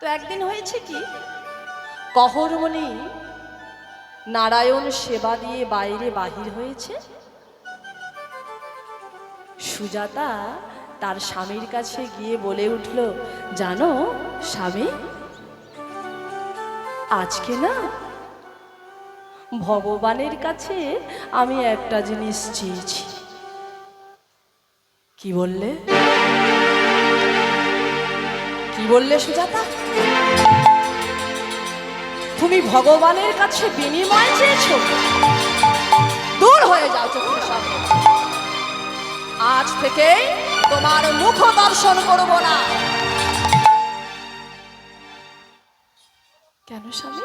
তো একদিন হয়েছে কি, কহরমণি নারায়ণ সেবা দিয়ে বাইরে বাহির হয়েছে। সুজাতা তার স্বামীর কাছে গিয়ে বলে উঠল, জানো স্বামী, আজকে না ভগবানের কাছে আমি একটা জিনিস চেয়েছি। কি বললে? কি বললে সুজাতা? তুমি ভগবানের কাছে বিনিময় চেয়েছো? দূর হয়ে যাও চোখের সামনে। আজ থেকে তোমার মুখ দর্শন করব না। কেন স্বামী?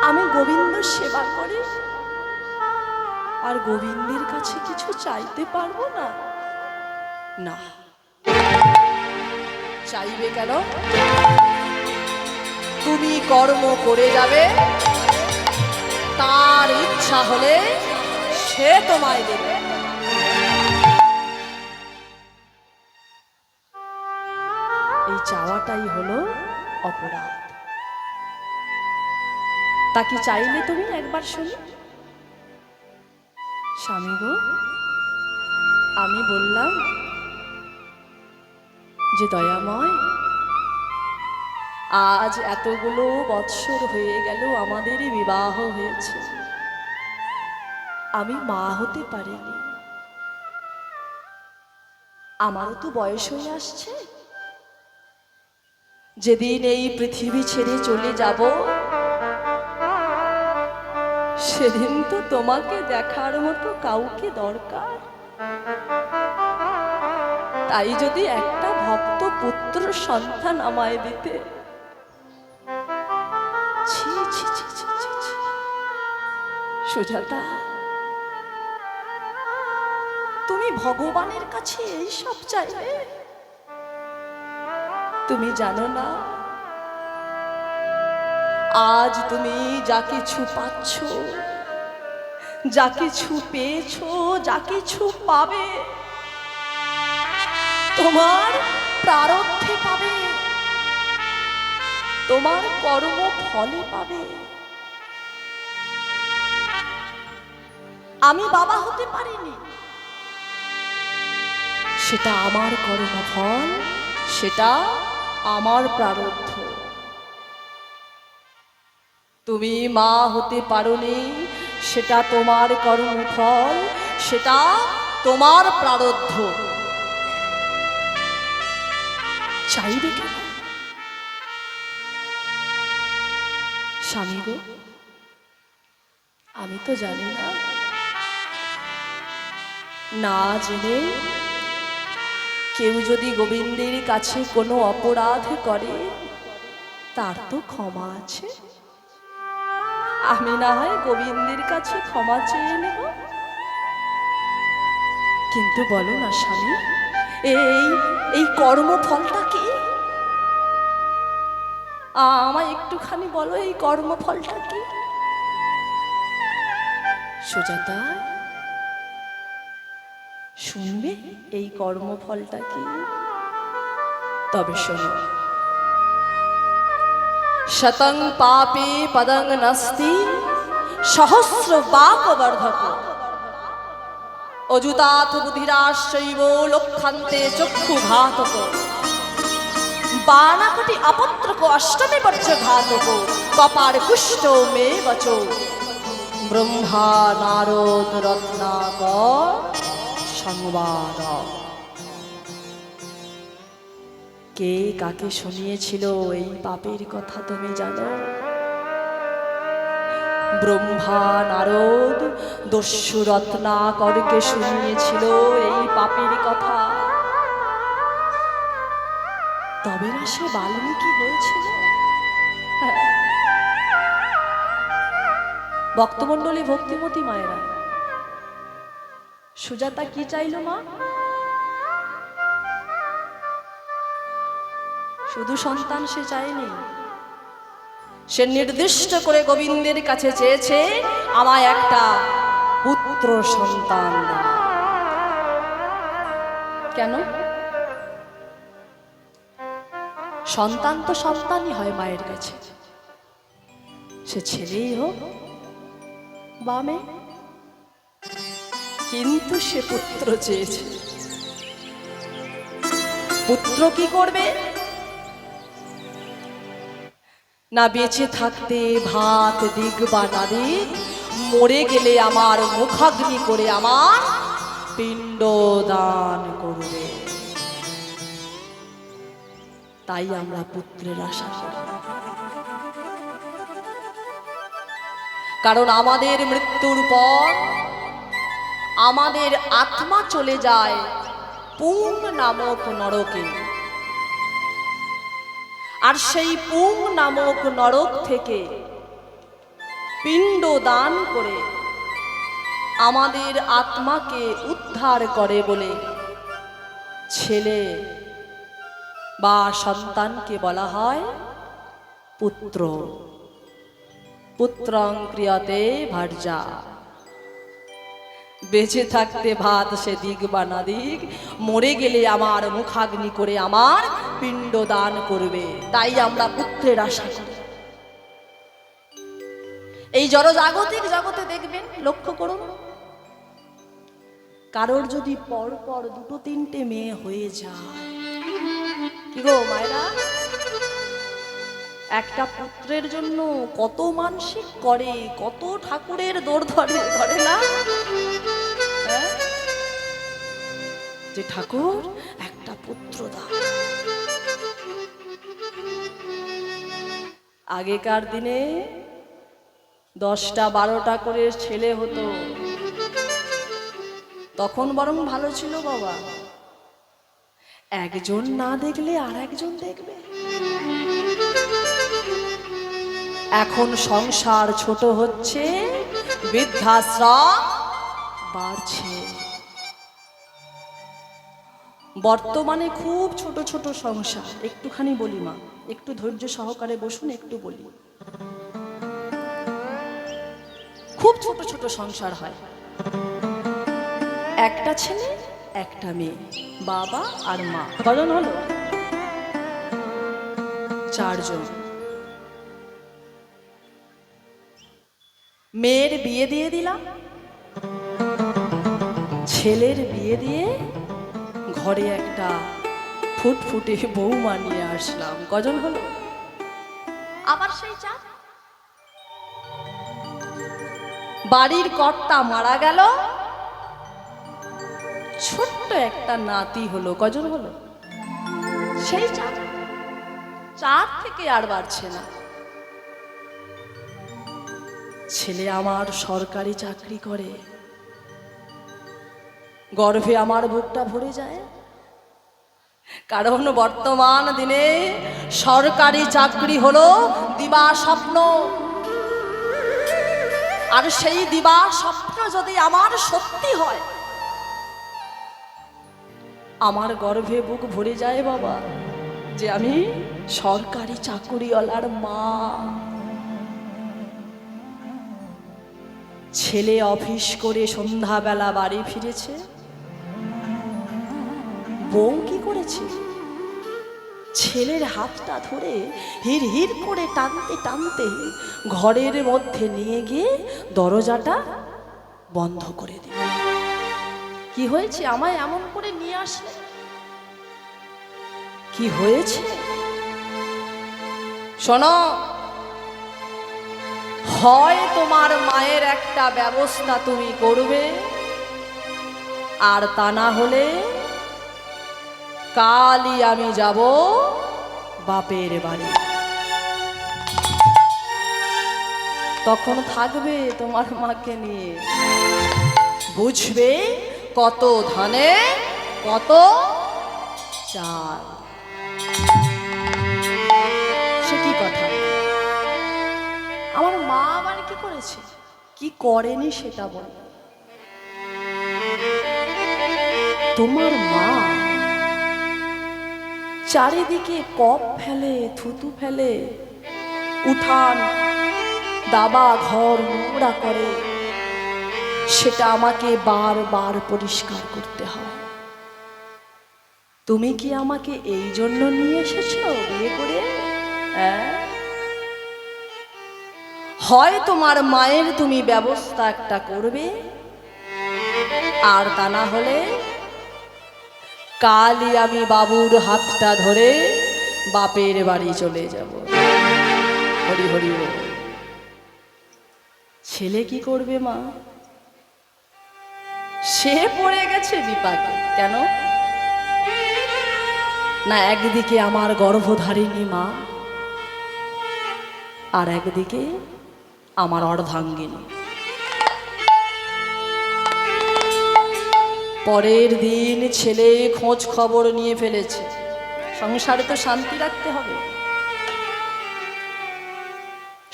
আমি গোবিন্দ সেবা করি আর গোবিন্দের কাছে কিছু চাইতে পারবো না? না। চাইবে কেন? তুমি কর্ম করে যাবে, তার ইচ্ছা হলে সে তোমায় দেবে। এই চাওয়াটাই হলো অপরাধ। তাকে চাইলে তুমি একবার শুনি। স্বামী গো, আমি বললাম যে দয়াময়, আজ এতগুলো বৎসর হয়ে গেল আমাদের বিবাহ হয়েছে, আমি মা হতে পারিনি। আমারও তো বয়স হয়ে আসছে। যেদিন এই পৃথিবী ছেড়ে চলে যাব, সেদিন তো তোমাকে দেখার মতো কাউকে দরকার। তাই যদি একটা ভক্ত পুত্র সন্তান আমায় দিতে। ছি ছি ছি ছি ছি ছি। সুজাতা, তুমি ভগবানের কাছে এই সব চাইবে? তুমি জানো না, আজ তুমি যা কিছু পাচ্ছ, যা কিছু পেয়েছো, যা কিছু পাবে, তোমার প্রারব্ধে পাবে, তোমার কর্ম ফলে পাবে। আমি বাবা হতে পারিনি, সেটা আমার কর্মফল, সেটা আমার প্রারব্ধ। তুমি মা হতে পারোনি, সেটা তোমার কর্মফল, সেটা তোমার প্রারব্ধ। চাইবে কেন? স্বামী গো, আমি তো জানি না, না জেনে কেউ যদি গোবিন্দের কাছে কোনো অপরাধ করে, তার তো ক্ষমা আছে। আমি না হয় গোবিন্দের কাছে ক্ষমা চেয়ে নেব। কিন্তু বলো না স্বামী, এই কর্মফলটা কি? আমায় একটুখানি বলো, এই কর্মফলটা কি? সুজাতা, শুনবে এই কর্মফলটা কি? তবে শোনো। শতং পাপে পদং নাস্তি সহস্র বাক বর্ধক অযুতাথ বুধিরাশ্চৈব লক্ষান্তে চক্ষু ঘাতক বানাকটি আপত্রক অষ্টমী বর্ষ ঘাতক কপার কুষ্ঠ মে বচ ব্রহ্মা নারদ রত্নাকর সংবাদ। কে কাকে শুনিয়েছিল এই পাপের কথা তুমি জানো? ব্রহ্মা নারদ দস্যু রত্নাকরকে শুনিয়েছিল এই পাপের কথা। তবে না সে বাল্মীকি হয়েছিল। ভক্তমণ্ডলী, ভক্তিমতী মায়েরা, সুজাতা কি চাইল মা? শুধু সন্তান সে চায়নি, সে নির্দিষ্ট করে গোবিন্দের কাছে চেয়েছে, আমায় একটা পুত্র সন্তান দাও। কেন? সন্তান তো সন্তানই হয় মায়ের কাছে, সে ছেলেই হোক বা মেয়ে। কিন্তু সে পুত্র চেয়েছে। পুত্র কি করবে? না বেঁচে থাকতে ভাত দিক বা না দিক, মরে গেলে আমার মুখাগ্নি করে আমার পিণ্ড দান করবে। তাই আমরা পুত্রের আশা করি, কারণ আমাদের মৃত্যুর পর আমাদের আত্মা চলে যায় পুং নামক নরকে। আর সেই পুং নামক নরক থেকে পিণ্ড দান করে আমাদের আত্মাকে উদ্ধার করে বলে ছেলে বা সন্তানকে বলা হয় পুত্র। পুত্রং ক্রিয়তে ভার্যা। বেঁচে থাকতে ভাত সে দিক বা না দিক, মরে গেলে আমার মুখাগ্নি করে আমার পিণ্ড দান করবে। তাই আমরা পুত্রের আশা করি। এই জড়জাগতিক জগতে দেখবেন, লক্ষ্য করুন, কারোর যদি পর পর দুটো তিনটে মেয়ে হয়ে যায়, কি গো মায়েরা, একটা পুত্রের জন্য কত মানসিক করে, কত ঠাকুরের দৌড় ধরে, ধরে না? যে ঠাকুর একটা পুত্র দাও। আগেকার দিনে 10টা 12টা করে ছেলে হতো, তখন বরং ভালো ছিল বাবা, একজন না দেখলে আর একজন দেখবে। এখন সংসার ছোট হচ্ছে, বৃদ্ধাশ্রম বাড়ছে। বর্তমানে খুব ছোট ছোট সংসার। একটুখানি বলি মা, একটু ধৈর্য সহকারে বসুন, একটু বলি। খুব ছোট ছোট সংসার হয়, একটা ছেলে একটা মেয়ে, বাবা আর মা। কজন হলো? 4 জন। মেয়ের বিয়ে দিয়ে দিলাম, ছেলের বিয়ে দিয়ে ঘরে একটা ফুটফুটে বৌমা নিয়ে আসলাম। কজন হলো? আবার সেই 4। বাড়ির কর্তা মারা গেল, ছোট্ট একটা নাতি হলো। কজন হলো? সেই 4। 4 থেকে আর বাড়ছে না। ছেলে আমার সরকারি চাকরি করে, গর্ভে আমার বুকটা ভরে যায়। কারণ বর্তমান দিনে সরকারি চাকরি হলো দিবা স্বপ্ন। আর সেই দিবা স্বপ্ন যদি আমার সত্যি হয়, আমার গর্ভে বুক ভরে যায় বাবা, যে আমি সরকারি চাকরিওয়ালার মা। ছেলে অফিস করে সন্ধ্যাবেলা বাড়ি ফিরেছে, বউ কি করেছে? ছেলের হাতটা ধরে হির হির করে টানতে টানতে ঘরের মধ্যে নিয়ে গিয়ে দরজাটা বন্ধ করে দিল। কি হয়েছে? আমায় এমন করে নিয়ে আসলে কি হয়েছে? শোনো, হয় তোমার মায়ের একটা ব্যবস্থা তুমি করবে, আর তা না হলে কালই আমি যাব বাপের বাড়ি। তখন থাকবে তোমার মাকে নিয়ে, বুঝবে কত ধানে কত চাল। সে কি কথা? আমার মা আবার কি করেছে, কি করেনি সেটা বল। তোমার মা চারিদিকে কপ ফেলে, থুতু ফেলে, উঠান দাবা ঘর নোংরা করে, সেটা আমাকে বারবার পরিষ্কার করতে হয়। তুমি কি আমাকে এই জন্য নিয়ে এসেছো বিয়ে করে? হয় তোমার মায়ের তুমি ব্যবস্থা একটা করবে, আর তা না হলে কালই আমি বাবুর হাতটা ধরে বাপের বাড়ি চলে যাব। হরি হরি বল। ছেলে কি করবে মা? সে পড়ে গেছে বিপাকে। কেন না, একদিকে আমার গর্ভধারিণী মা, আর একদিকে আমার অর্ধাঙ্গিনী। পরের দিন ছেলে খোঁজ খবর নিয়ে ফেলেছে, সংসারে তো শান্তি রাখতে হবে।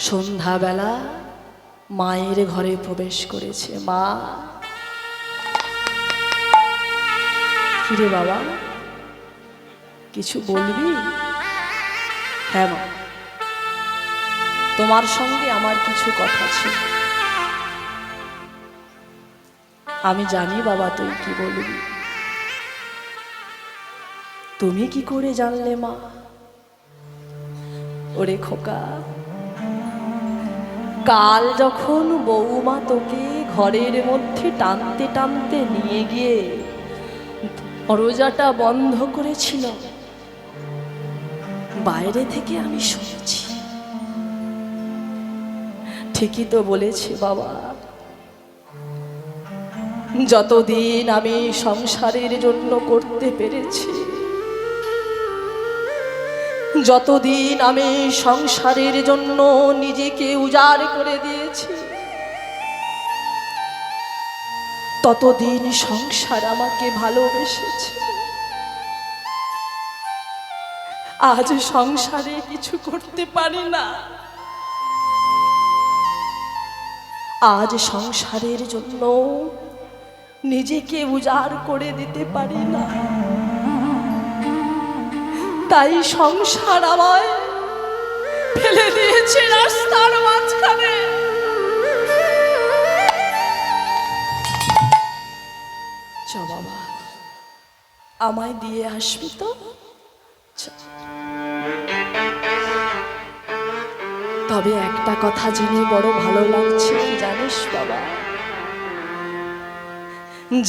সন্ধ্যাবেলা মায়ের ঘরে প্রবেশ করেছে। মা, কিরে বাবা, কিছু বলবি? হ্যাঁ মা, তোমার সঙ্গে আমার কিছু কথা ছিল। আমি জানি বাবা তুই কি বলবি। তুমি কি করে জানলে মা? ওরে খোকা, কাল যখন বৌমা তোকে ঘরের মধ্যে টানতে টানতে নিয়ে গিয়ে দরজাটা বন্ধ করেছিল, বাইরে থেকে আমি শুনছি। ঠিকই তো বলেছে বাবা, যতদিন আমি সংসারের জন্য করতে পেরেছি, যতদিন আমি সংসারের জন্য নিজেকে উজাড় করে দিয়েছি, ততদিন সংসার আমাকে ভালোবেসেছে। আজ সংসারে কিছু করতে পারি না, আজ সংসারের জন্য নিজেকে উজাড় করে দিতে পারি না, তাই সংসার আমায় ফেলে দিয়েছে রাস্তার মাঝখানে। চ বাবা, আমায় দিয়ে আসবি তো? তবে একটা কথা জেনে বড় ভালো লাগছে, কি জানিস বাবা,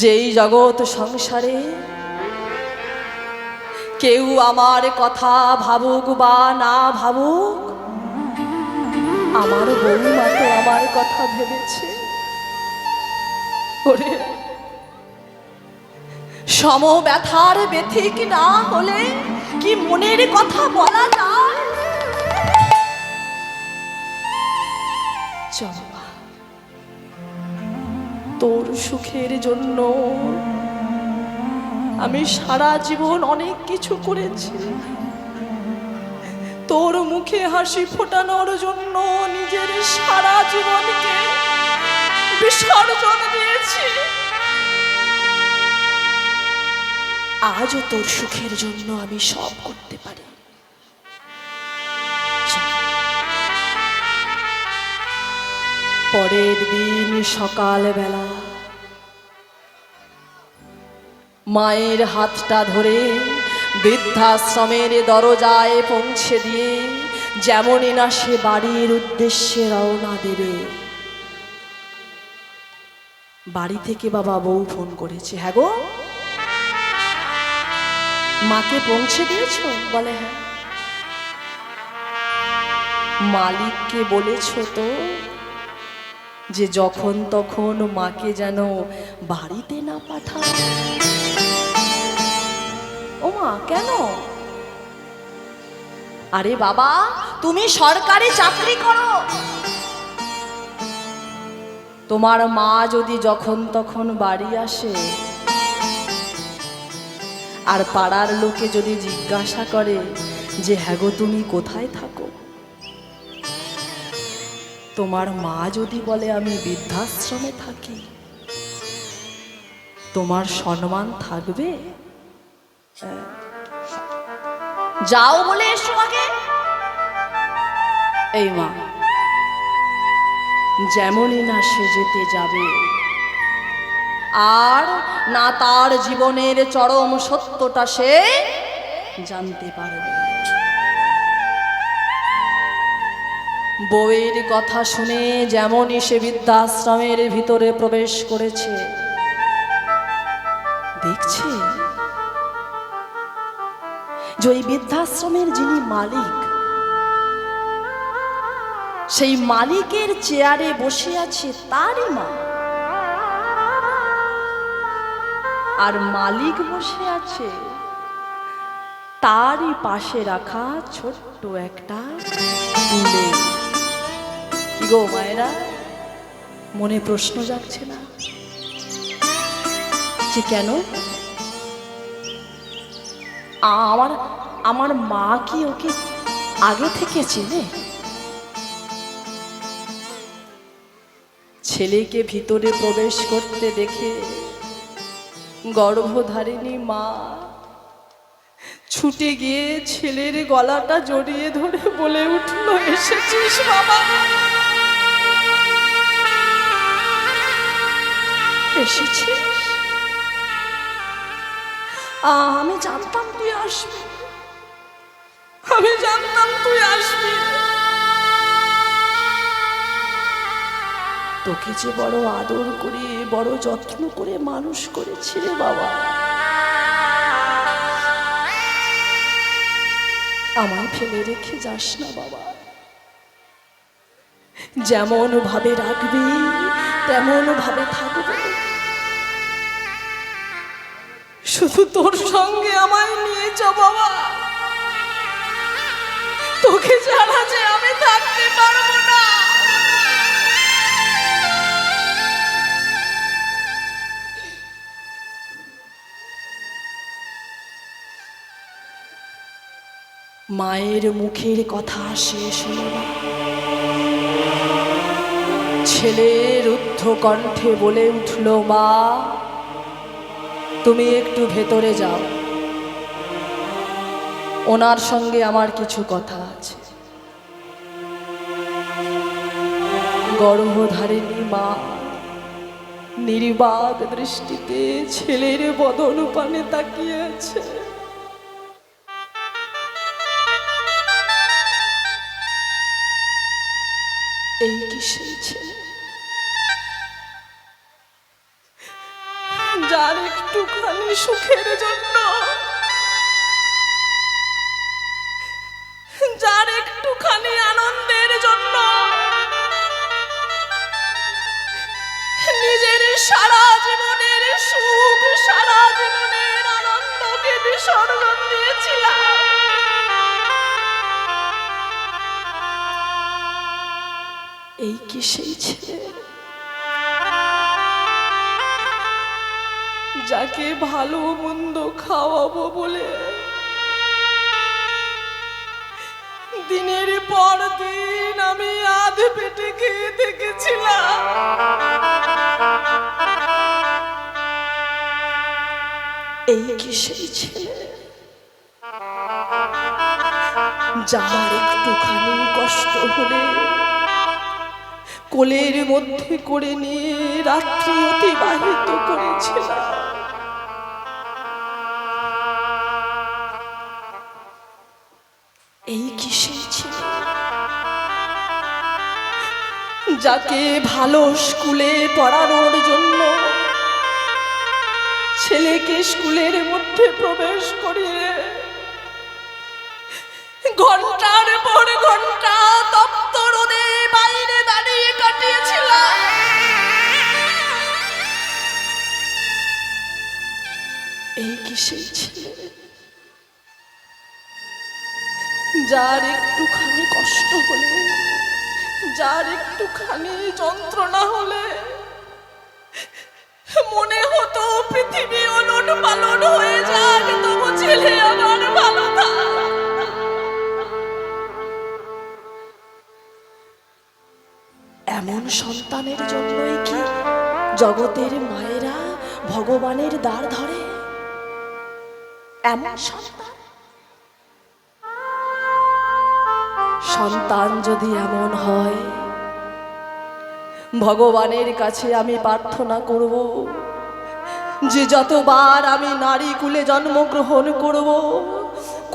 যেই জগৎ সংসারে কেউ আমার কথা ভাবুক বা না ভাবুক, আমার বৌমা তো আমার কথা ভেবেছে। ওরে, সম ব্যথার ব্যথিক না হলে কি মনের কথা বলা যায়? চল, তোর সুখের জন্য আমি সারা জীবন অনেক কিছু করেছি, তোর মুখে হাসি ফোটানোর জন্য নিজের সারা জীবনকে বিসর্জন দিয়েছি। আজও তোর সুখের জন্য আমি সব করতে পারি। পরের দিন সকালবেলা মায়ের হাতটা ধরে বৃদ্ধাশ্রমের দরজায় পৌঁছে দিয়ে যেমনই না সে বাড়ির উদ্দেশ্যে রওনা দেবে, বাড়ি থেকে বাবা বউ ফোন করেছে। হ্যাঁ গো, মাকে পৌঁছে দিয়েছ? বলে হ্যাঁ। মালিককে বলেছ তো যে যখন তখন মাকে যেন বাড়িতে না পাঠায়? ও মা, কেন? আরে বাবা, তুমি সরকারি চাকরি করো, তোমার মা যদি যখন তখন বাড়ি আসে আর পাড়ার লোকে যদি জিজ্ঞাসা করে যে হ্যাঁ গো তুমি কোথায় থাকো, তোমার মা যদি বলে আমি বৃদ্ধাশ্রমে থাকি, তোমার সম্মান থাকবে? যাও বলে এসো আগে। এই মা যেমনই না সে যেতে যাবে, আর না তার জীবনের চরম সত্যটা সে জানতে পারবে। বউয়ের কথা শুনে যেমনই সে বৃদ্ধাশ্রমের ভিতরে প্রবেশ করেছে, দেখছে যে ওই বৃদ্ধাশ্রমের যিনি মালিক, সেই মালিকের চেয়ারে বসে আছে তারই মা, আর মালিক বসে আছে তারই পাশে রাখা ছোট্ট একটা টুলে। কি গো মায়েরা, মনে প্রশ্ন জাগছে না যে কেন আমার মা কি ওকে আগে থেকে চেনে? ছেলেকে ভিতরে প্রবেশ করতে দেখে গর্ভধারিণী মা ছুটে গিয়ে ছেলের গলাটা জড়িয়ে ধরে বলে উঠল, এসেছিস বাবা, এসেছিস? আমি জানতাম তুই আসবি, আমি জানতাম তুই আসবি। তোকে যে বড় আদর করে বড় যত্ন করে মানুষ করেছি রে বাবা, আমায় ফেলে রেখে যাস না বাবা। যেমন ভাবে রাখবি তেমন ভাবে থাকবো, শুধু তোর সঙ্গে আমায় নিয়ে চ বাবা, তোকে ছাড়া যে আমি থাকতে পারবো না। মায়ের মুখের কথা শেষ হল না, ছেলে রুদ্ধ কণ্ঠে বলে উঠল, মা তুমি একটু ভেতরে যাও, ওনার সঙ্গে আমার কিছু কথা আছে। গর্ভধারিণী মা নির্বাক দৃষ্টিতে ছেলের বদন পানে তাকিয়ে আছে। এই কি সেই ছেলে যার একটুখানি সুখের জন্য, যার একটুখানি আনন্দের জন্য নিজের সারা জীবনের সুখ, সারা জীবনের আনন্দকে বিসর্জন দিয়েছিলাম? এই কি সেই ছেলে যাকে ভালো মন্দ খাওয়াবো বলে দিনের পর দিন আমি আধ পেটে খেয়ে দেখেছিলাম? এই কি সেই ছেলে যার একটুখানি কষ্ট হলে কোলের মধ্যে করে নিয়ে রাত্রি অতিবাহিত করেছিলাম? এই কি সেই ছেলে যাকে ভালো স্কুলে পড়ানোর জন্য ছেলেকে স্কুলের মধ্যে প্রবেশ করিয়ে ঘন্টার পর ঘন্টা তপ্ত রোদে বাইরে দাঁড়িয়ে কাটিয়েছিলাম? এই কি সেই ছেলে যার একটুখানি কষ্ট হলে, যার একটুখানি যন্ত্রণা হলে মনে হতো পৃথিবী ওলট পালট হয়ে যাক, তবু ছেলে আমার ভালো থাক? এমন সন্তানের জন্যই কি জগতের মায়েরা ভগবানের দ্বার ধরে? এমন সন্তান, সন্তান যদি এমন হয়, ভগবানের কাছে আমি প্রার্থনা করব যে যতবার আমি নারী কুলে জন্মগ্রহণ করব,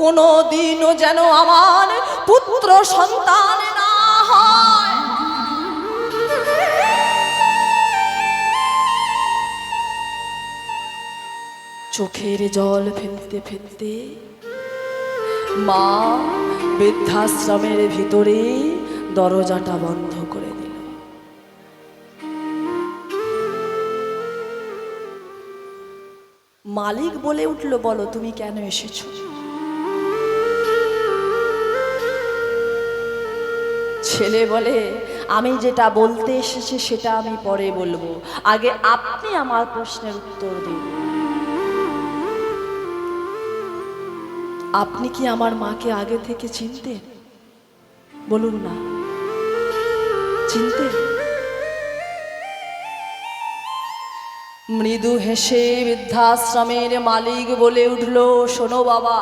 কোনো দিনও যেন আমার পুত্র সন্তান না হয়। চোখের জল ফেলতে ফেলতে মা বৃদ্ধাশ্রমের ভিতরে দরজাটা বন্ধ করে দিল। মালিক বলে উঠল, বলো তুমি কেন এসেছো? ছেলে বলে, আমি যেটা বলতে এসেছি সেটা আমি পরে বলবো, আগে আপনি আমার প্রশ্নের উত্তর দিন। আপনি কি আমার মাকে আগে থেকে চিনতেন? বলুন না, চিনতেন? মৃদু হেসে বৃদ্ধাশ্রমের মালিক বলে উঠল, শোনো বাবা,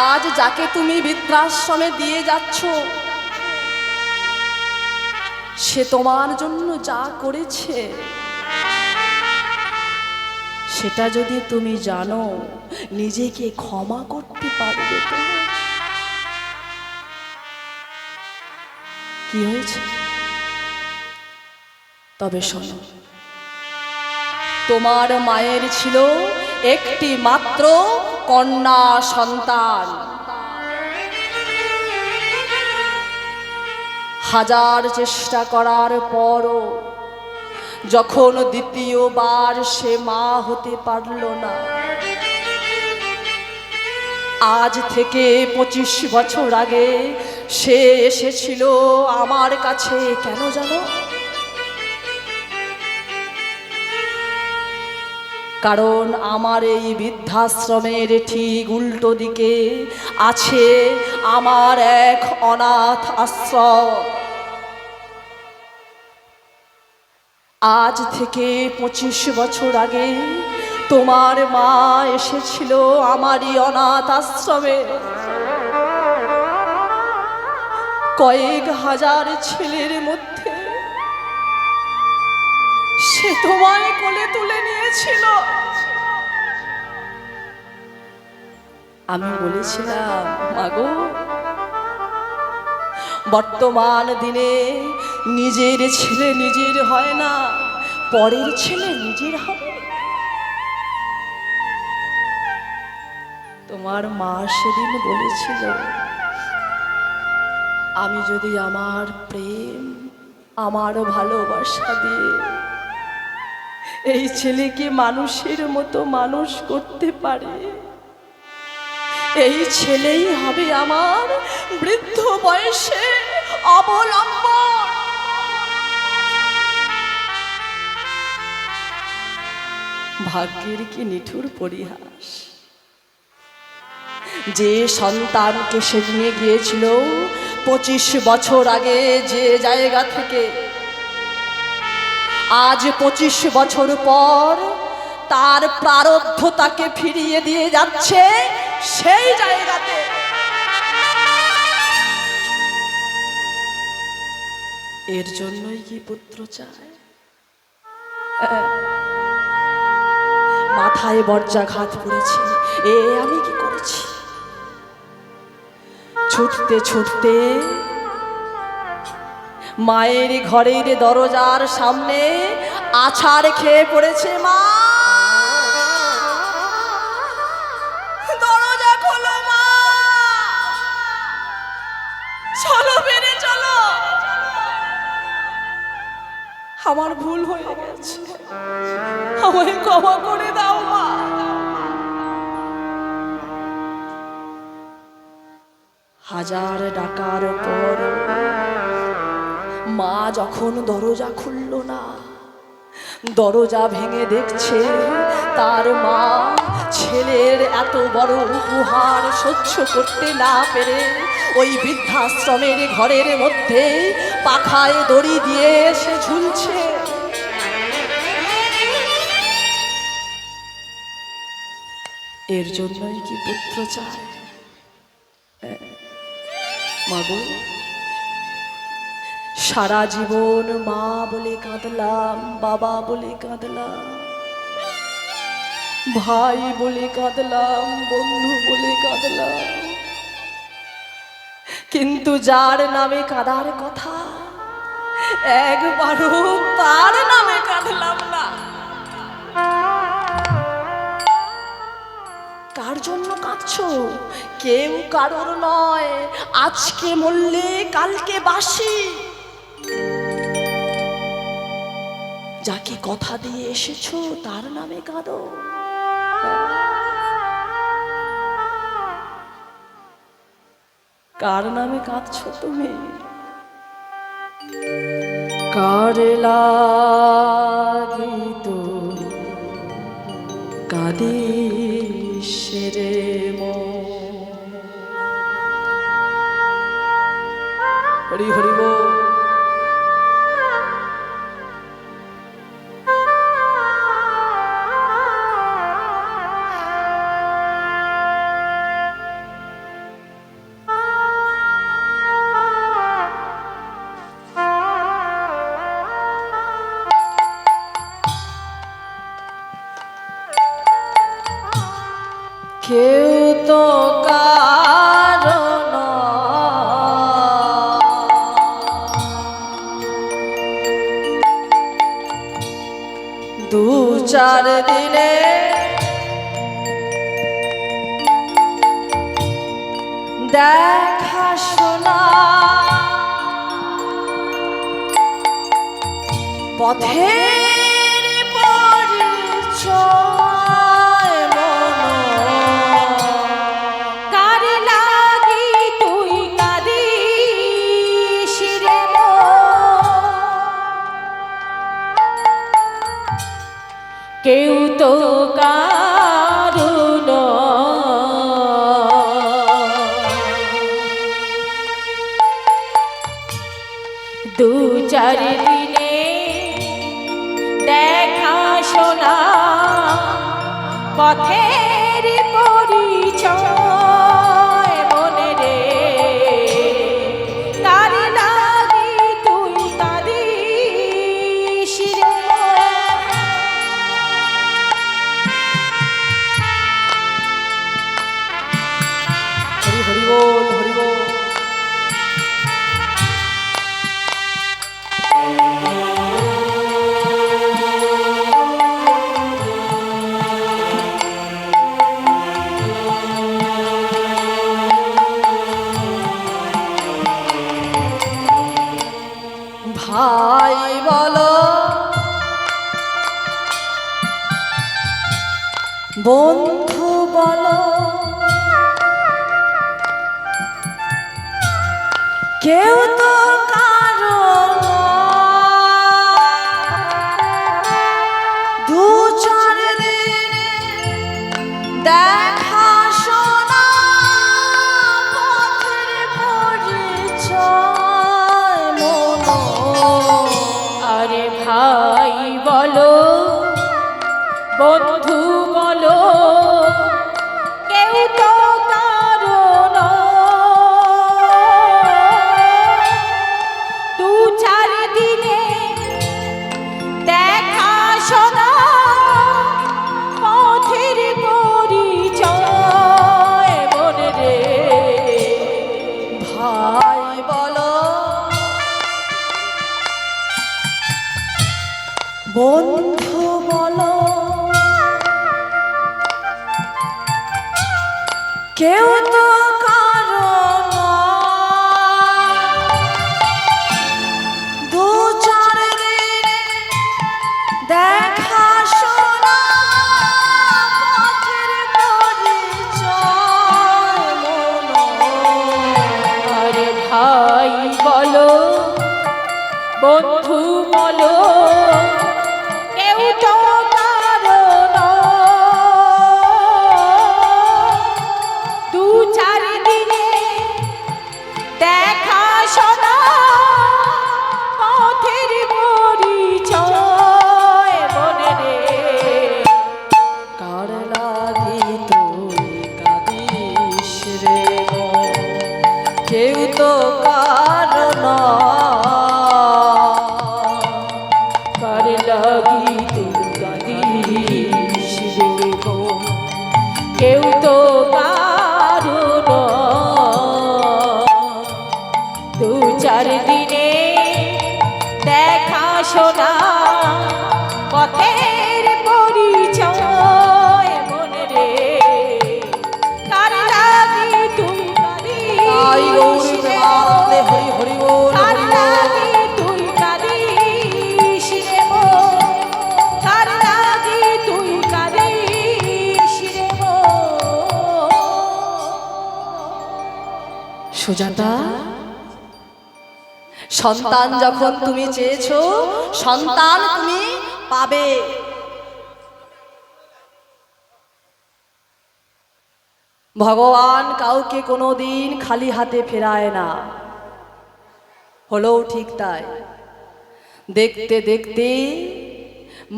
আজ যাকে তুমি বৃদ্ধাশ্রমে দিয়ে যাচ্ছ সে তোমার জন্য যা করেছে সেটা যদি তুমি জানো, নিজেকে ক্ষমা করতে পারবে তো? কি হয়েছে? তবে শোনো, তোমার মায়ের ছিল একটি মাত্র কন্যা সন্তান। হাজার চেষ্টা করার পরও যখন দ্বিতীয়বার সে মা হতে পারল না, আজ থেকে 25 বছর আগে সে এসেছিল আমার কাছে। কেন জানো? কারণ আমার এই বৃদ্ধাশ্রমের ঠিক উল্টো দিকে আছে আমার এক অনাথ আশ্রম। আজ থেকে 25 বছর আগে তোমার মা এসেছিল আমারই অনাথ আশ্রমে। কয়েক হাজার ছেলের মধ্যে সে তোমায় কোলে তুলে নিয়েছিল। আমি বলেছিলাম, মাগো, বর্তমান দিনে নিজের ছেলে নিজের হয় না, পরের ছেলে নিজের হবে। তোমার মা সেদিন বলেছিল, আমি যদি আমার প্রেম, আমার ভালোবাসা দিয়ে এই ছেলেকে মানুষের মতো মানুষ করতে পারে, এই ছেলেই হবে আমার বৃদ্ধ বয়সে অবলম্বন। ভাগ্যের কি নিঠুর পরিহাস! যে সন্তানকে সে নিয়ে গিয়েছিল 25 বছর আগে যে জায়গা থেকে, আজ 25 বছর পর তার প্রারব্ধ তাকে ফিরিয়ে দিয়ে যাচ্ছে সেই জায়গাতে। এর জন্যই কি পুত্র চায়? মাথায় বজ্রাঘাত পড়েছে। আমি কি করেছি? ছুটতে ছুটতে মায়ের ঘরের দরজার সামনে আছাড় খেয়ে পড়েছে। মা, দরজা খোলো, মা, চলো, বেরিয়ে চলো, আমার ভুল হয়ে গেছে, আমায় ক্ষমা করে দাও মা। হাজার ডাকার পর মা যখন দরজা খুলল না, দরজা ভেঙে দেখছে তার মা ছেলের এত বড় উপহার সহ্য করতে না পেরে ওই বৃদ্ধাশ্রমের ঘরের মধ্যে পাখায় দড়ি দিয়ে সে ঝুলছে। এর জন্যই কি পুত্র চায়? মাগো, সারা জীবন মা বলে কাঁদলাম, বাবা বলে কাঁদলাম, ভাই বলে কাঁদলাম, বন্ধু বলে কাঁদলাম, কিন্তু যার নামে কাঁদার কথা একবারও তার নামে কাঁদলাম না। কার জন্য কাঁদছো? কেউ কারোর নয়। আজকে মরলে কালকে বাসি। যাকে কথা দিয়ে এসেছো তার নামে কাঁদো। কার নামে কাঁদছো তুমি? কার লাগিত কাঁদিস রে মন। হরি হরি বল। কেউ তো কারণ দু চার দিনে দেখা শোনা পথের পরিচয়। কেউ তো কারণ দু চার দিনে দেখা শোনা পথের পরিচয় মনে রে। তার লাগি তুই কাঁদিস রে। হরি বল, হরি বল। ভাই বলো, বন্ধু বলো, কেউ তো কারণ দু চার দিনে দেখা শোনা পথের পরিচয় মন। আরে ভাই বলো, বন্ধু বলো, কেউ তো কারণ দু চার দিনে দেখা শোনা পথের পরিচয় মনে রে। ভাই বলো, বন্ধু বলো, কেউ তো কারণ দু চার দিনে দেখা শোনা পথের পরিচয় মন। আরে ভাই বলো, বন্ধু বলো, কেউ তো কারণ দু চার দিনে দেখা শোনা পথের পরিচয় মনে রে। কার লাগি তুই কাঁদিস রে মন। কেউ তো কারণ সুজাতা, সন্তান যখন তুমি চেয়েছো, সন্তান তুমি পাবে। ভগবান কাউকে কোনোদিন খালি হাতে ফেরায় না, হলেও ঠিক তাই। দেখতে দেখতে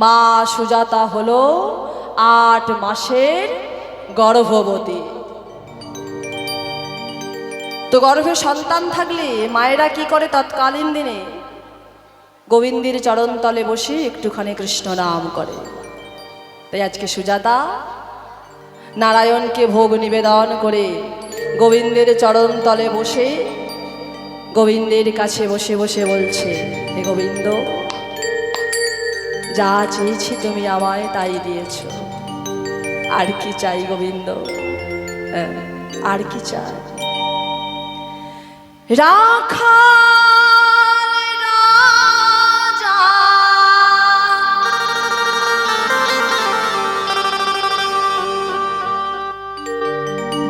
মা সুজাতা হলো 8 মাসের গর্ভবতী। তো গর্ভে সন্তান থাকলে মায়েরা কি করে তৎকালীন দিনে? গোবিন্দের চরণতলে বসে একটুখানি কৃষ্ণ নাম করে। তাই আজকে সুজাতা নারায়ণকে ভোগ নিবেদন করে গোবিন্দের চরণতলে বসে গোবিন্দের কাছে বসে বসে বলছে, হে গোবিন্দ, যা চেয়েছি তুমি আমায় তাই দিয়েছ, আর কি চাই গোবিন্দ? আর কি চাই? রাখাল রাজা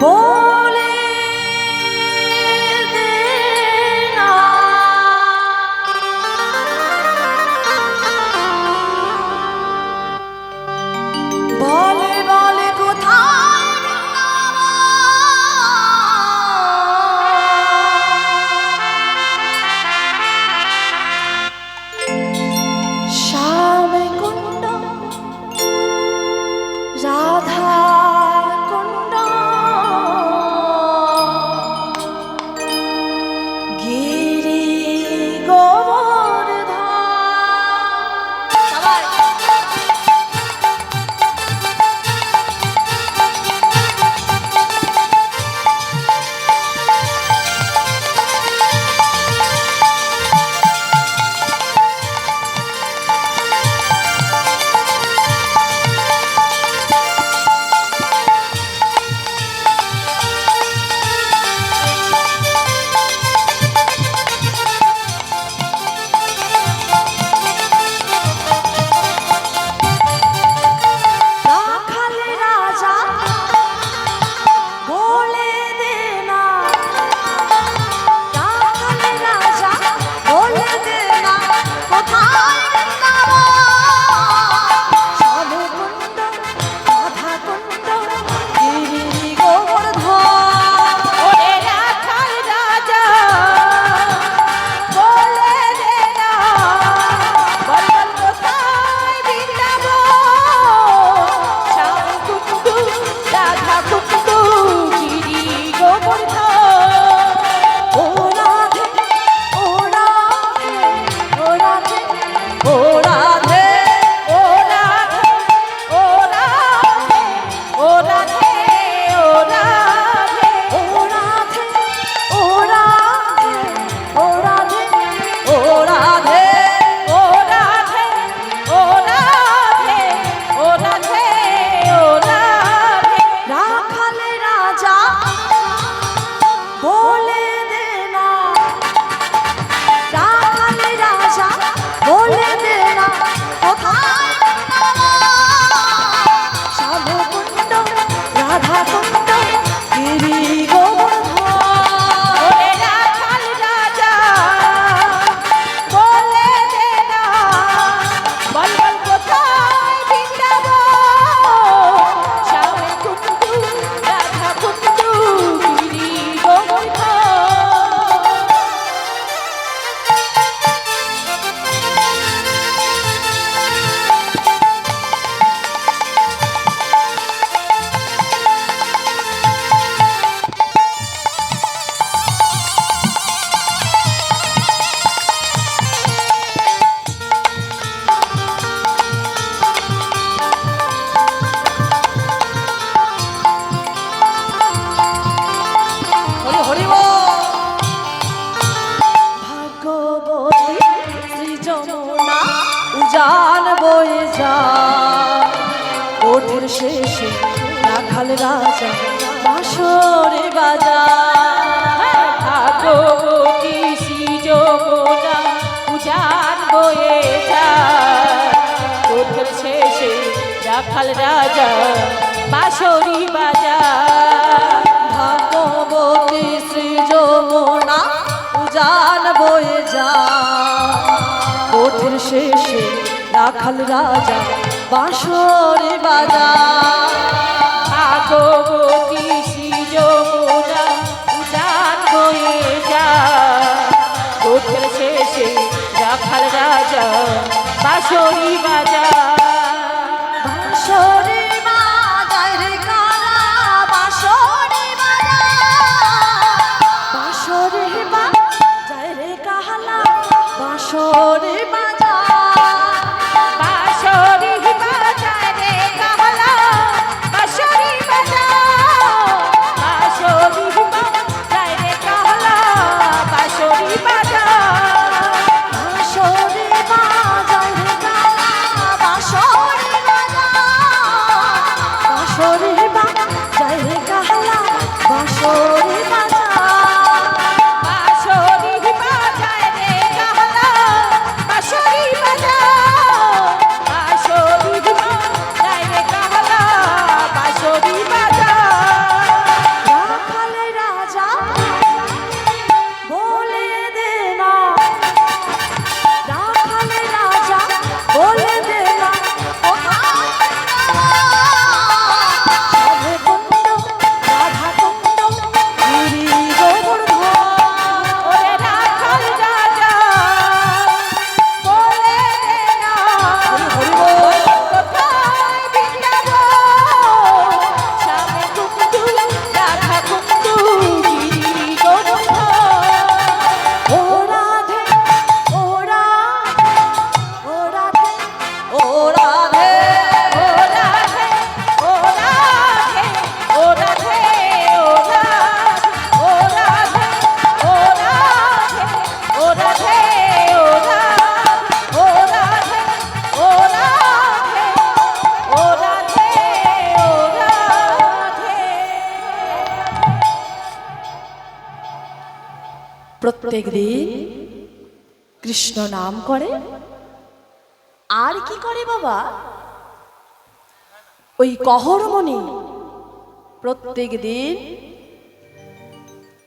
বলে দে না, বলে বলে কোথায় শ্যাম কুণ্ড রাধা কুণ্ড গিরি গোবর্ধন। উজান বয়ে যায় ওঠের শেষে রাখাল রাজা বাঁশরে বাজায়। ভাগবতী শ্রীযমুনা উজান বয়ে যায় ওঠের শেষে রাখাল রাজা বাঁশরি বাজায়। ভাগবতী শ্রী যমুনা রাখাল রাজা বাঁশরে বাজা। ভাগবতী যমুনা উজান বয়ে যায়, পথের শেষে রাখাল রাজা বাঁশরি বাজা। বাঁশরে বাজায় রে কালা বাঁশরে বাজা, বাঁশরে বাজায় রে কালা বাঁশরে বাজা। বাঁশরি বাজায় রে কালা বাঁশরি বাজা, বাঁশরি বাজায় রে কালা বাঁশরি বাজা। বাঁশরে বাজায় রে কালা বাঁশরে বাজা, বাঁশরে বাজায় রে কালা বাঁশরে বাজা। বাঁশরি বাজায় রে কালা বাঁশরি বাজা, বাঁশরি বাজায় রে কালা বাঁশরি বাজা। রাখাল রাজা বলে দে না, রাখাল রাজা বলে দে না কোথায় সবে কুণ্ড রাধা কুণ্ড গিরি গোবর্ধন। ওরে রাখাল রাজা বলে দে না কোথায় বৃন্দাবন, শ্যামে কুণ্ডু রাধা কুণ্ডু গিরি গোবর্ধন। ও রাধে ও রাধে ও রাধে ও রাধে ও রাধে ও রাধে ও রাধে ও রাধে ও রাধে ও রাধে ও রাধে ও রাধে ও রাধে ও রাধে ও রাধে। প্রত্যেক দিন কৃষ্ণ নাম করে। আর কি করে বাবা? ওই কহরমণি প্রত্যেক দিন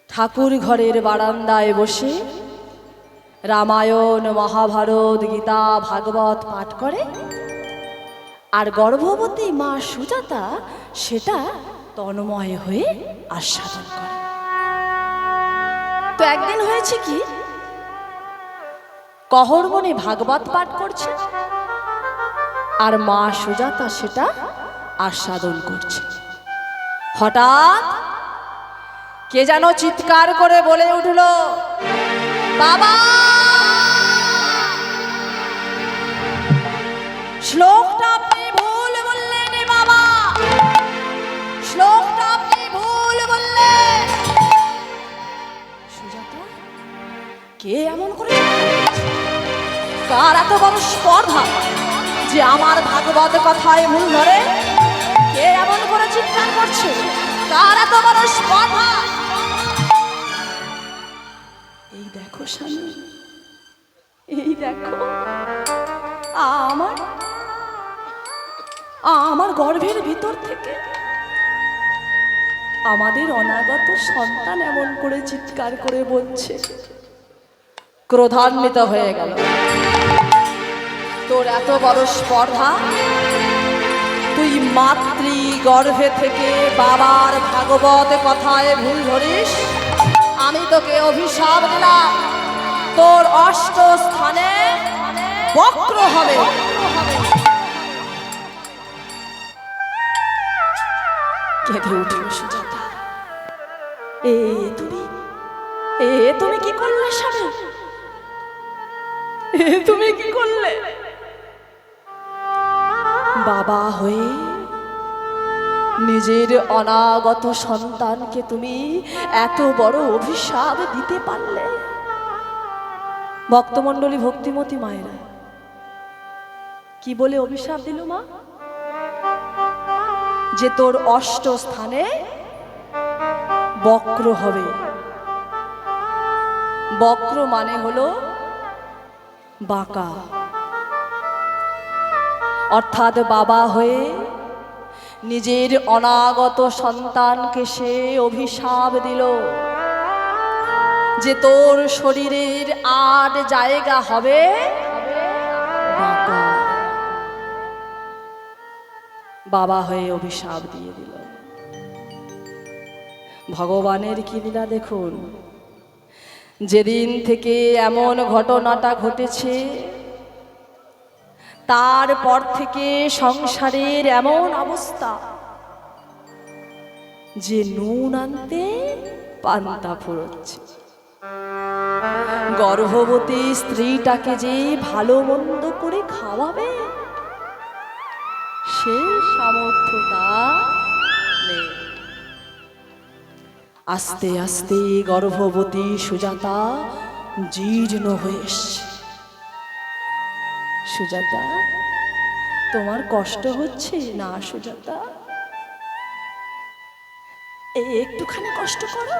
ঠাকুর ঘরের বারান্দায় বসে রামায়ণ মহাভারত গীতা ভাগবত পাঠ করে, আর গর্ভবতী মা সুজাতা সেটা তন্ময় হয়ে আস্বাদন করে। তো একদিন হয়েছে কি, কহরমণি ভাগবত পাঠ করছে আর মা সুজাতা সেটা আস্বাদন করছে। হঠাৎ কে যেন চিৎকার করে বলে উঠল, বাবা, শ্লোকটা আপনি ভুল বললেন বাবা, শ্লোকটা আপনি ভুল বললেন। সুজাতা, কে এমন করে? কার এত বড় স্পর্ধা যে আমার ভাগবত কথায় ভুল ধরে? কে এমন করে চিৎকার করছে? কার এত বড় স্পর্ধা? এই দেখো স্বামী, এই দেখো আমার আমার গর্ভের ভিতর থেকে আমাদের অনাগত সন্তান এমন করে চিৎকার করে বলছে। ক্রোধান্বিত হয়ে গেল। তোর এত বড় স্পর্ধা, তুই মাতৃ গর্ভে থেকে বাবার ভাগবত কথায় ভুল ধরিস? আমি তোকে অভিশাপ দিলাম, তোর অষ্ট স্থানে বক্র হবে। কেঁদে উঠল সুজাতা। তুমি কি করলে স্বামী? তুমি কি করলে? বাবা হয়ে নিজের অনাগত সন্তানকে তুমি এত বড় অভিশাপ দিতে পারলে? ভক্তমণ্ডলী, ভক্তিমতী মায়েরা, কি বলে অভিশাপ দিল মা? যে তোর অষ্ট স্থানে বক্র হবে। বক্র মানে হলো বাঁকা, অর্থাৎ বাবা হয়ে নিজের অনাগত সন্তানকে সে অভিশাপ দিল যে তোর শরীরের 8 জায়গা হবে বাঁকা। বাবা হয়ে অভিশাপ দিয়ে দিল। ভগবানের কি লীলা দেখুন, যেদিন থেকে এমন ঘটনাটা ঘটেছে তারপর থেকে সংসারের এমন অবস্থা যে নুন আনতে পান্তা ফুরোচ্ছে। গর্ভবতী স্ত্রীটাকে যে ভালো মন্দ করে খাওয়াবে সে সামর্থ্যটা নেই। আস্তে আস্তে গর্ভবতী সুজাতা জীর্ণ হয়ে এসছে। সুজাতা, তোমার কষ্ট হচ্ছে না সুজাতা? একটুখানি কষ্ট করো।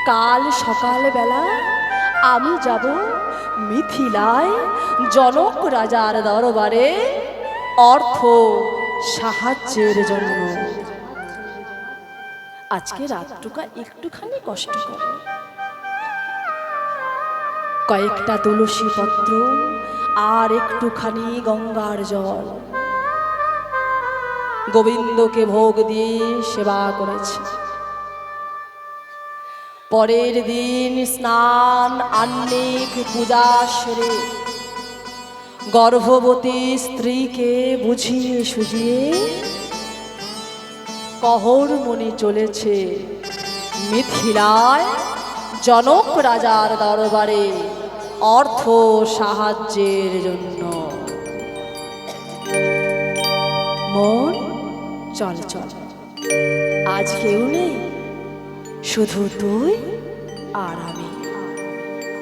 কাল সকালবেলা আমি যাব মিথিলায় জনক রাজার দরবারে অর্থ সাহায্যের জন্য। আজকে রাতটুকা একটুখানি কষ্ট করো। কয়েকটা তুলসী পত্র আর একটুখানি গঙ্গার জল গোবিন্দকে ভোগ দিয়ে সেবা করেছে। পরের দিন স্নান আহ্নিক পূজা সেরে গর্ভবতী স্ত্রীকে বুঝিয়ে সুঝিয়ে কহরমণি চলেছে মিথিলায় জনক রাজার দরবারে অর্থ সাহায্যের জন্য। মন, চল চল, আজ কেউ নেই, শুধু তুই আর আমি।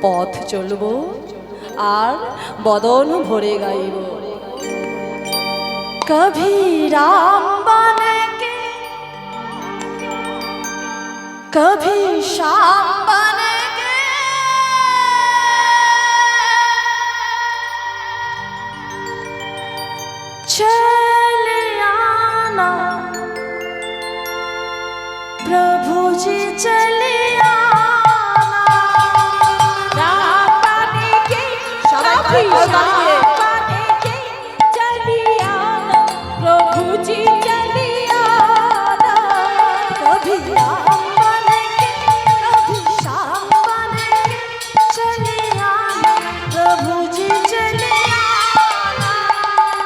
পথ চলবো আর বদন ভরে গাইব। কভি রাম বনকে কভি শ্যাম বনকে চলে আনা प्रभु जी चले आना। राम बनेगे कभी श्याम बनेगे चली आना, प्रभु जी चली आना। कभी राम बनेगे कभी श्याम बनेगे चले आना, प्रभु जी चले आना।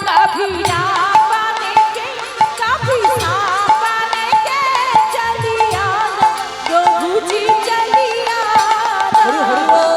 कभी राम बनेगे कभी श्याम बनेगे चली आना, प्रभु जी चली आना। हरि हरि बोल।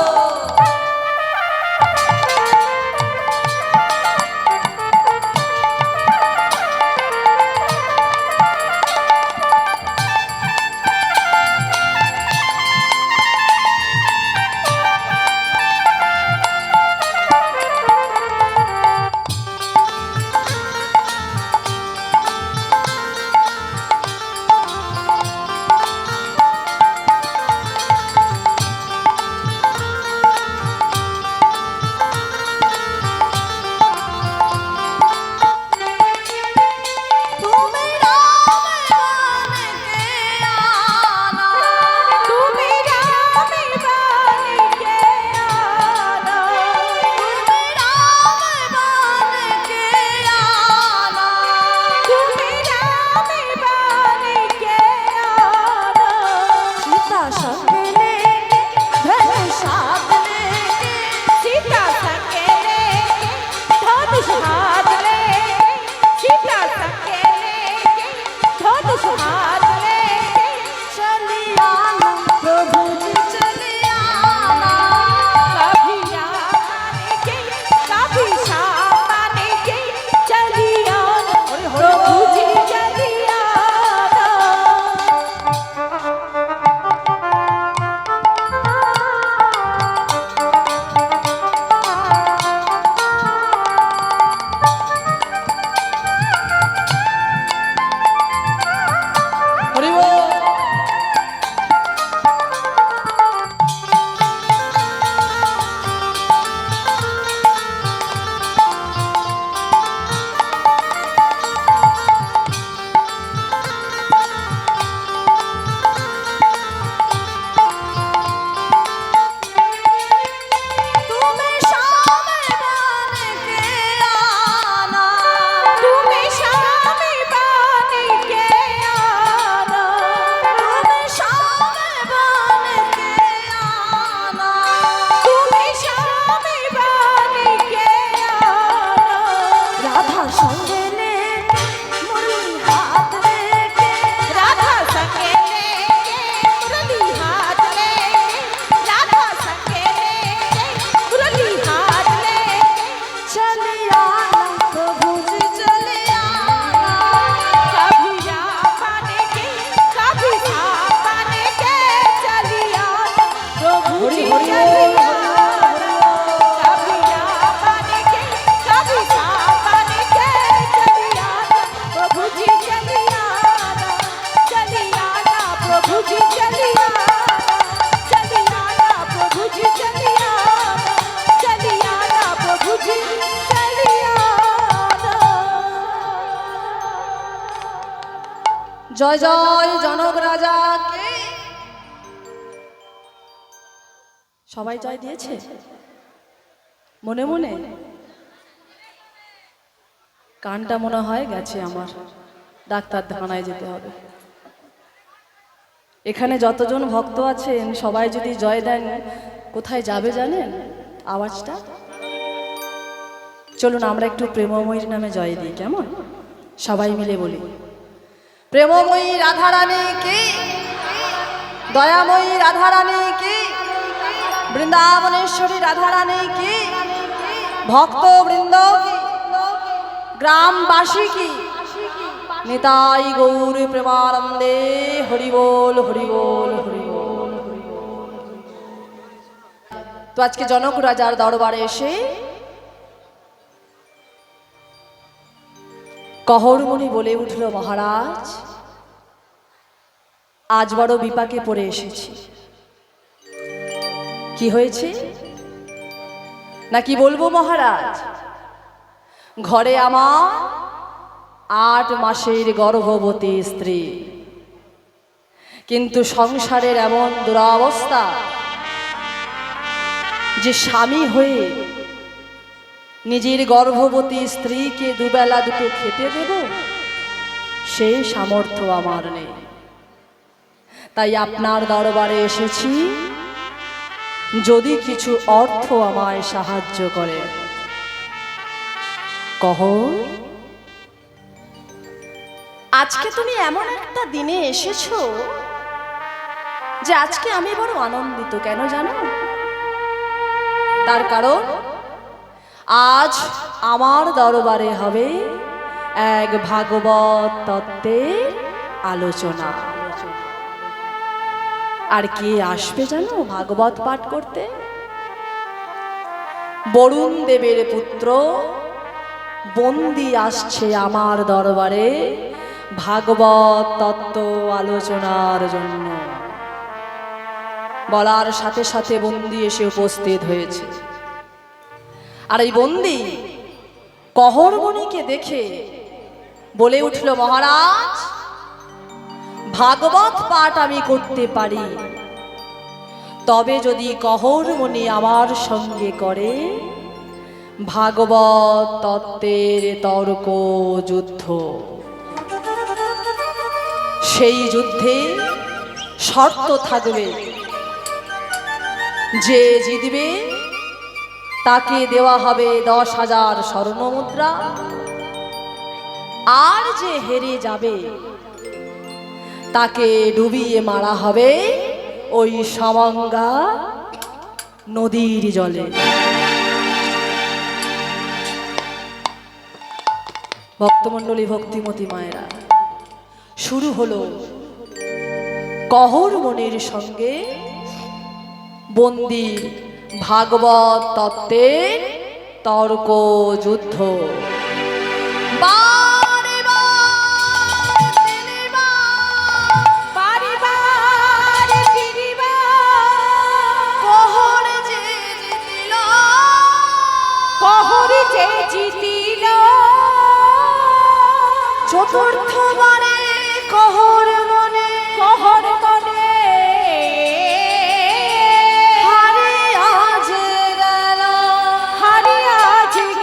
प्रभु जी चलिया चलिया ना प्रभु जी चलिया चलिया ना प्रभु जी चलिया ना। জয় জয় জনক রাজা কে। সবাই জয় দিয়েছে মনে মনে। কানটা মনে হয় গেছে আমার, ডাক্তার দেখানায় যেতে হবে। এখানে যতজন ভক্ত আছেন সবাই যদি জয় দেন কোথায় যাবে জানেন আওয়াজটা? চলুন আমরা একটু প্রেমময়ীর নামে জয় দিই, কেমন? সবাই মিলে বলি, প্রেমময়ী রাধারানী কি, দয়াময়ী রাধারানী কি, বৃন্দাবনেশ্বরী রাধারানী কি, ভক্ত বৃন্দ কি, গ্রামবাসী কি, নিতাই গৌর প্রেমানন্দে হরি বল হরি বল হরি বল। তো আজকে জনক রাজার দরবারে এসে কহরমণি বলে উঠল, মহারাজ আজ বড় বিপাকে পড়ে এসেছি। কি হয়েছে নাকি বলবো মহারাজ? ঘরে আমার 8 মাসের গর্ভবতী স্ত্রী, কিন্তু সংসারের এমন দুরবস্থা যে স্বামী হয়ে নিজের গর্ভবতী স্ত্রীকে দুবেলা দুটো খেতে দেব সেই সামর্থ্য আমার নেই। তাই আপনার দরবারে এসেছি, যদি কিছু অর্থ আমায় সাহায্য করে। কহ, আজকে তুমি এমন একটা দিনে এসেছো যে আজকে আমি বড় আনন্দিত। কেন জানো? তার কারণ আজ আমার দরবারে হবে এক ভাগবত তত্ত্বের আলোচনা। আর কে আসবে জানো ভাগবত পাঠ করতে? বরুণ দেবের পুত্র বন্দি আসছে আমার দরবারে ভাগবত তত্ত্ব আলোচনার জন্য। বলার সাথে সাথে বন্দি এসে উপস্থিত হয়েছে। আর এই বন্দি কহরমণিকে দেখে বলে উঠল, মহারাজ ভাগবত পাঠ আমি করতে পারি, তবে যদি কহরমণি আমার সঙ্গে করে ভাগবত তত্ত্বের তর্ক যুদ্ধ। সেই যুদ্ধে শর্ত থাকবে, যে জিতবে তাকে দেওয়া হবে 10,000 স্বর্ণমুদ্রা, আর যে হেরে যাবে তাকে ডুবিয়ে মারা হবে ওই সামঙ্গা নদীর জলে। ভক্তমণ্ডলী, ভক্তিমতী মায়েরা, শুরু হলো কহরমণির সঙ্গে বন্দি ভাগবত তত্ত্বের তর্ক যুদ্ধ। চতুর্থবারে কহরমণি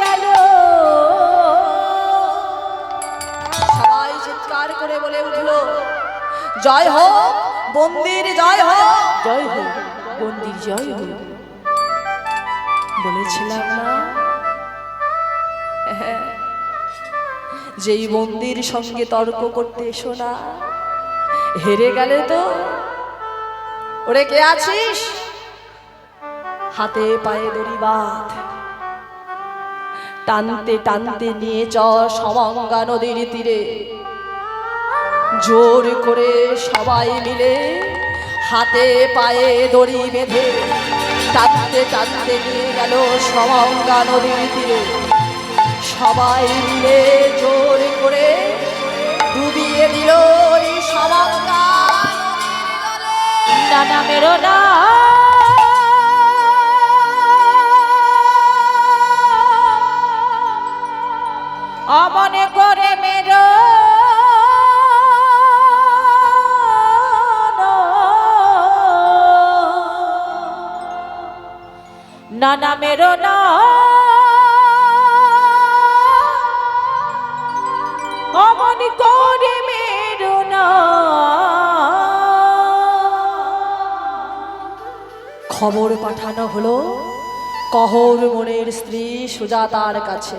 গেল। সবাই চিৎকার করে বলে উঠল, জয় হোক বন্দির জয় হোক, জয় হোক বন্দির জয় হোক। বলেছিলাম না যেই বন্দির সঙ্গে তর্ক করতে এসো না, হেরে গেলে তো ওরে কে আছিস, হাতে পায়ে দড়ি বাঁধ, টানতে টানতে নিয়ে চ সমঙ্গা নদীর তীরে। জোর করে সবাই মিলে হাতে পায়ে দড়ি বেঁধে টানতে টানতে নিয়ে গেল সমঙ্গা নদীর তীরে। সবাই মিলে জোর করে ডুবিয়ে দিল ওই সমঙ্গা নদীর নানা মেরো না অমনে করে মেরো নানা মেরো না অমন করে মেরো না। খবর পাঠানো হলো কহর মনের স্ত্রী সুজাতার কাছে।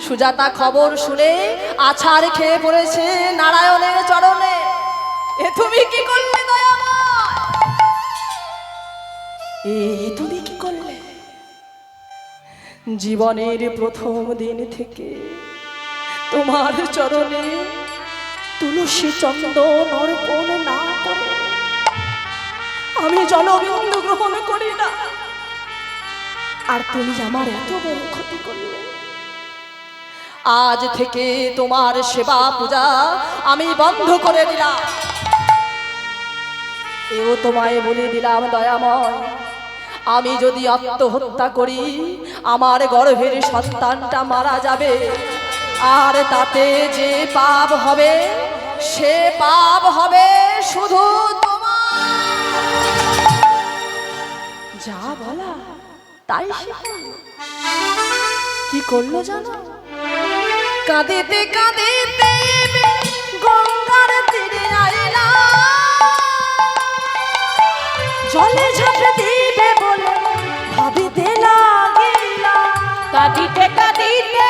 সুজাতা খবর শুনে আছাড় খেয়ে পড়েছে নারায়ণের চরণে। এ তুমি কি করলে দয়াময়? এ তুমি কি করলে? জীবনের প্রথম দিন থেকে তোমার চরণে তুলসী চন্দন অর্পণ না করে আমি জলবিন্দু গ্রহণ করি না, আর তুমি আমার এত বড় ক্ষতি করলে। আজ থেকে তোমার সেবা পূজা আমি বন্ধ করে দিলাম। এও তোমায় বলে দিলাম দয়াময়, আমি যদি আত্মহত্যা করি আমার গর্ভের সন্তানটা মারা যাবে, আর তাতে যে পাপ হবে সে পাপ হবে শুধু তোমার। যা বলা তাই কি করলো জানো? কাঁদিতে কাঁদিতে গঙ্গার তীরে আইলা, জলে ঝাঁপে দিবে বলে ভাবিতে লাগিলা। কাঁদিতে কাঁদিতে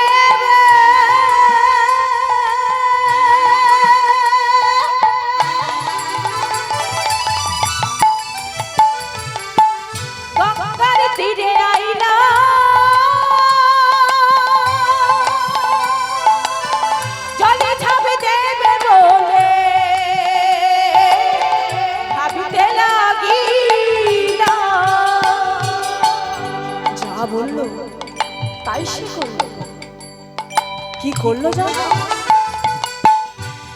গঙ্গার তীরে আইলা, জলে ঝাঁপে দেবে বলে ভাবিতে লাগিলা। যা বললো তাই সে করলো। কি করলো জানো?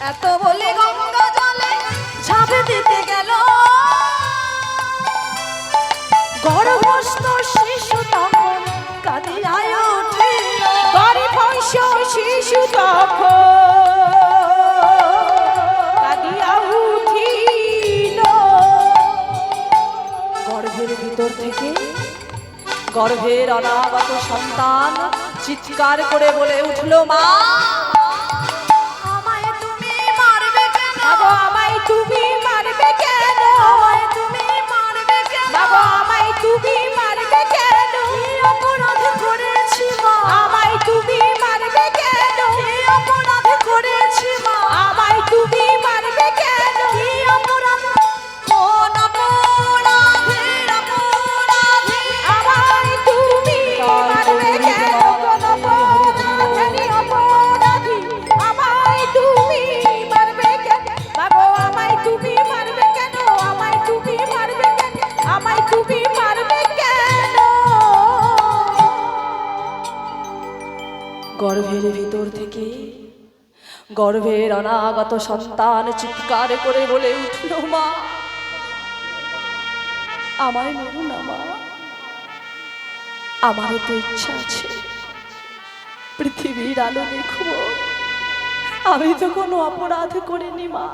এত বলে গঙ্গা জলে ঝাঁপে দিতে গেল, গর্ভস্থ শিশু তখন কাঁদিয়ায় উঠিল। গর্ভস্থ শিশু তখন কাঁদিয়া উঠিল। গর্ভের ভিতর থেকে গর্ভের অনাগত সন্তান চিৎকার করে বলে উঠল, মা আমায় তুমি মারবে কেন? বাবা আমায় তুমি মারবে কেন? আমায় তুমি মারবে কেন? বাবা আমায় তুমি মারবে কেন? কি অপরাধ করেছি মা? আমায় তুমি মারবে কেন? কি অপরাধ করেছি মা? আমায় তুমি মারবে কেন? কি অপরাধ? কোন অপরাধের অপরাধী? আমায় তুমি মারবে কেন? কোন অপরাধেরই অপরাধী। আমায় তুমি মারবে কেন? বাবা আমায় তুমি মারবে কেন? আমায় তুমি মারবে কেন? আমায় তুমি মারবে কেন? গর্ভের ভিতর থেকে গর্ভের অনাগত সন্তান চিৎকার করে বলে উঠল, মা আমায় মেরো না মা, আমারও তো ইচ্ছা আছে পৃথিবীর আলো দেখবো। আমি তো কোনো অপরাধ করিনি মা,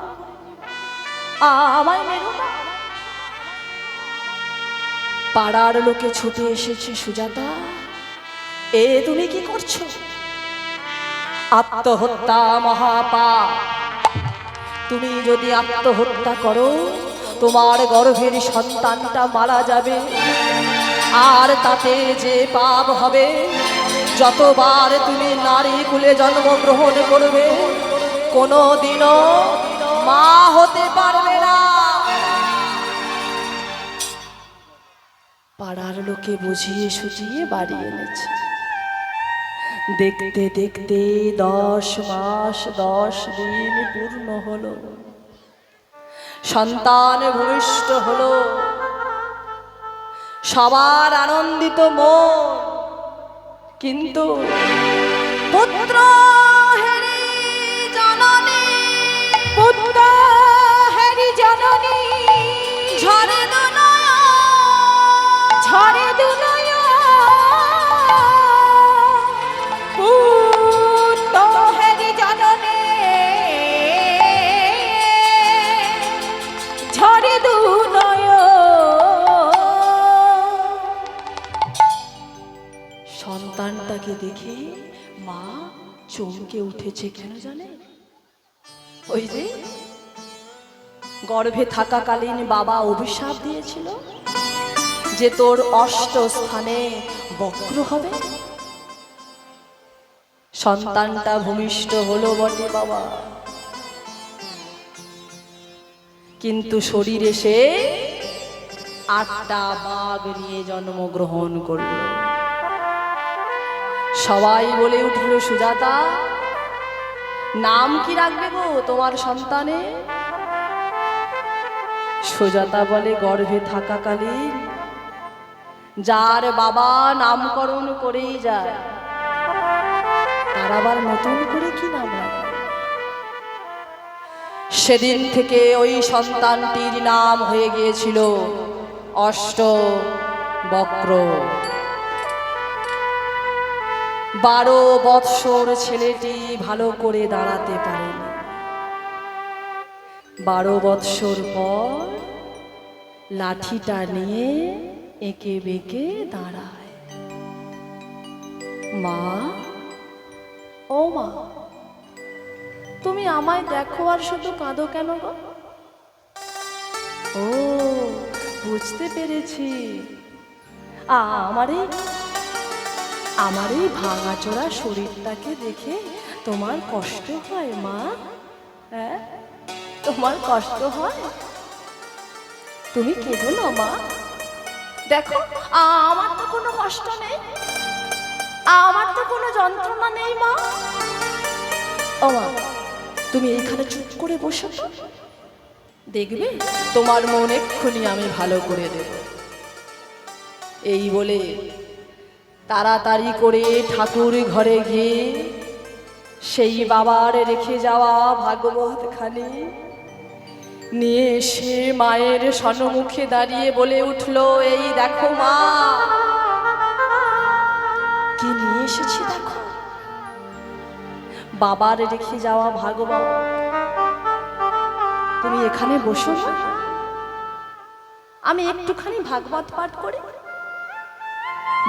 আমায় মেরো না। পাড়ার লোকে ছুটে এসেছে, সুজাতা এ তুমি কি করছো? আত্মহত্যা মহাপাপ। তুমি যদি আত্মহত্যা করো তোমার গর্ভের সন্তানটা মারা যাবে, আর তাতে যে পাপ হবে যতবার তুমি নারী কুলে জন্মগ্রহণ করবে কোনো দিনও মা হতে পারবে না। পাড়ার লোকে বুঝিয়ে সুঝিয়ে বাড়ি এনেছে। দেখতে দেখতে 10 মাস 10 দিন পূর্ণ হলো, সন্তান ভূমিষ্ঠ হলো। সবার আনন্দিত মন, কিন্তু পুত্র হেরি জননী, পুত্র হেরি জননী সন্তানটাকে দেখে মা চমকে উঠেছে। কেন জানে? ওই যে গর্ভে থাকাকালীন বাবা অভিশাপ দিয়েছিল যে তোর অষ্ট স্থানে বক্র হবে। সন্তানটা ভূমিষ্ঠ হলো বটে বাবা, কিন্তু শরীরে সে 8টা বাঘ নিয়ে জন্মগ্রহণ করল। সবাই বলে উঠল, সুজাতা নাম কি রাখবে গো তোমার সন্তানে? সুজাতা বলে, গর্ভে থাকাকালীন যার বাবা নামকরণ করেই যায় তার আবার নতুন করে কি নাম রাখবে? সেদিন থেকে ওই সন্তানটির নাম হয়ে গিয়েছিল অষ্ট বক্র। 12 বৎসর ছেলেটি ভালো করে দাঁড়াতে পারেনি। 12 বৎসর পর লাঠিটা নিয়ে এঁকে বেঁকে দাঁড়ায়। মা, ও মা, তুমি আমায় দেখো আর শুধু কাঁদো কেন গো? ও, বুঝতে পেরেছি, আমার এই ভাঙাচোরা শরীরটাকে দেখে তোমার কষ্ট হয় মা? হ্যাঁ, তোমার কষ্ট হয়? তুমি কেঁদো না মা। দেখো, আমার তো কোনো কষ্ট নেই, আমার তো কোনো যন্ত্রণা নেই মা। ও মা, তুমি এইখানে চুপ করে বসো তো, দেখবে তোমার মন এক্ষুনি আমি ভালো করে দেব। এই বলে তাড়াতাড়ি করে ঠাকুর ঘরে গিয়ে সেই বাবার রেখে যাওয়া ভাগবত খানি নিয়ে এসে মায়ের সম্মুখে দাঁড়িয়ে বলে উঠল, এই দেখো মা, কি নিয়ে এসেছি দেখো। বাবার রেখে যাওয়া ভাগবত। তুমি এখানে বসো না, আমি একটুখানি ভাগবত পাঠ করি,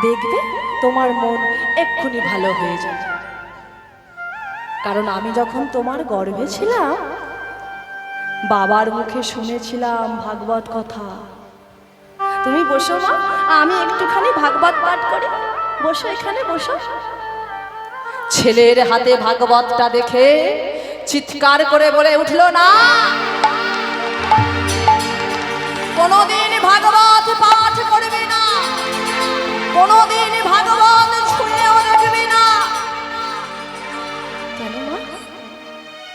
দেখবে তোমার মন এক্ষুনি ভালো হয়ে যাবে। কারণ আমি যখন তোমার গর্ভে ছিলাম বাবার মুখে শুনেছিলাম ভাগবত কথা। তুমি বসো মা, আমি একটুখানি ভাগবত পাঠ করি, বসো এখানে বসো। ছেলের হাতে ভাগবতটা দেখে চিৎকার করে বলে উঠল, না, কোনদিন ভাগবত পাঠ করবে না, কোনদিন ভাগবত ছুঁয়েও দেখবে না। কেন মা,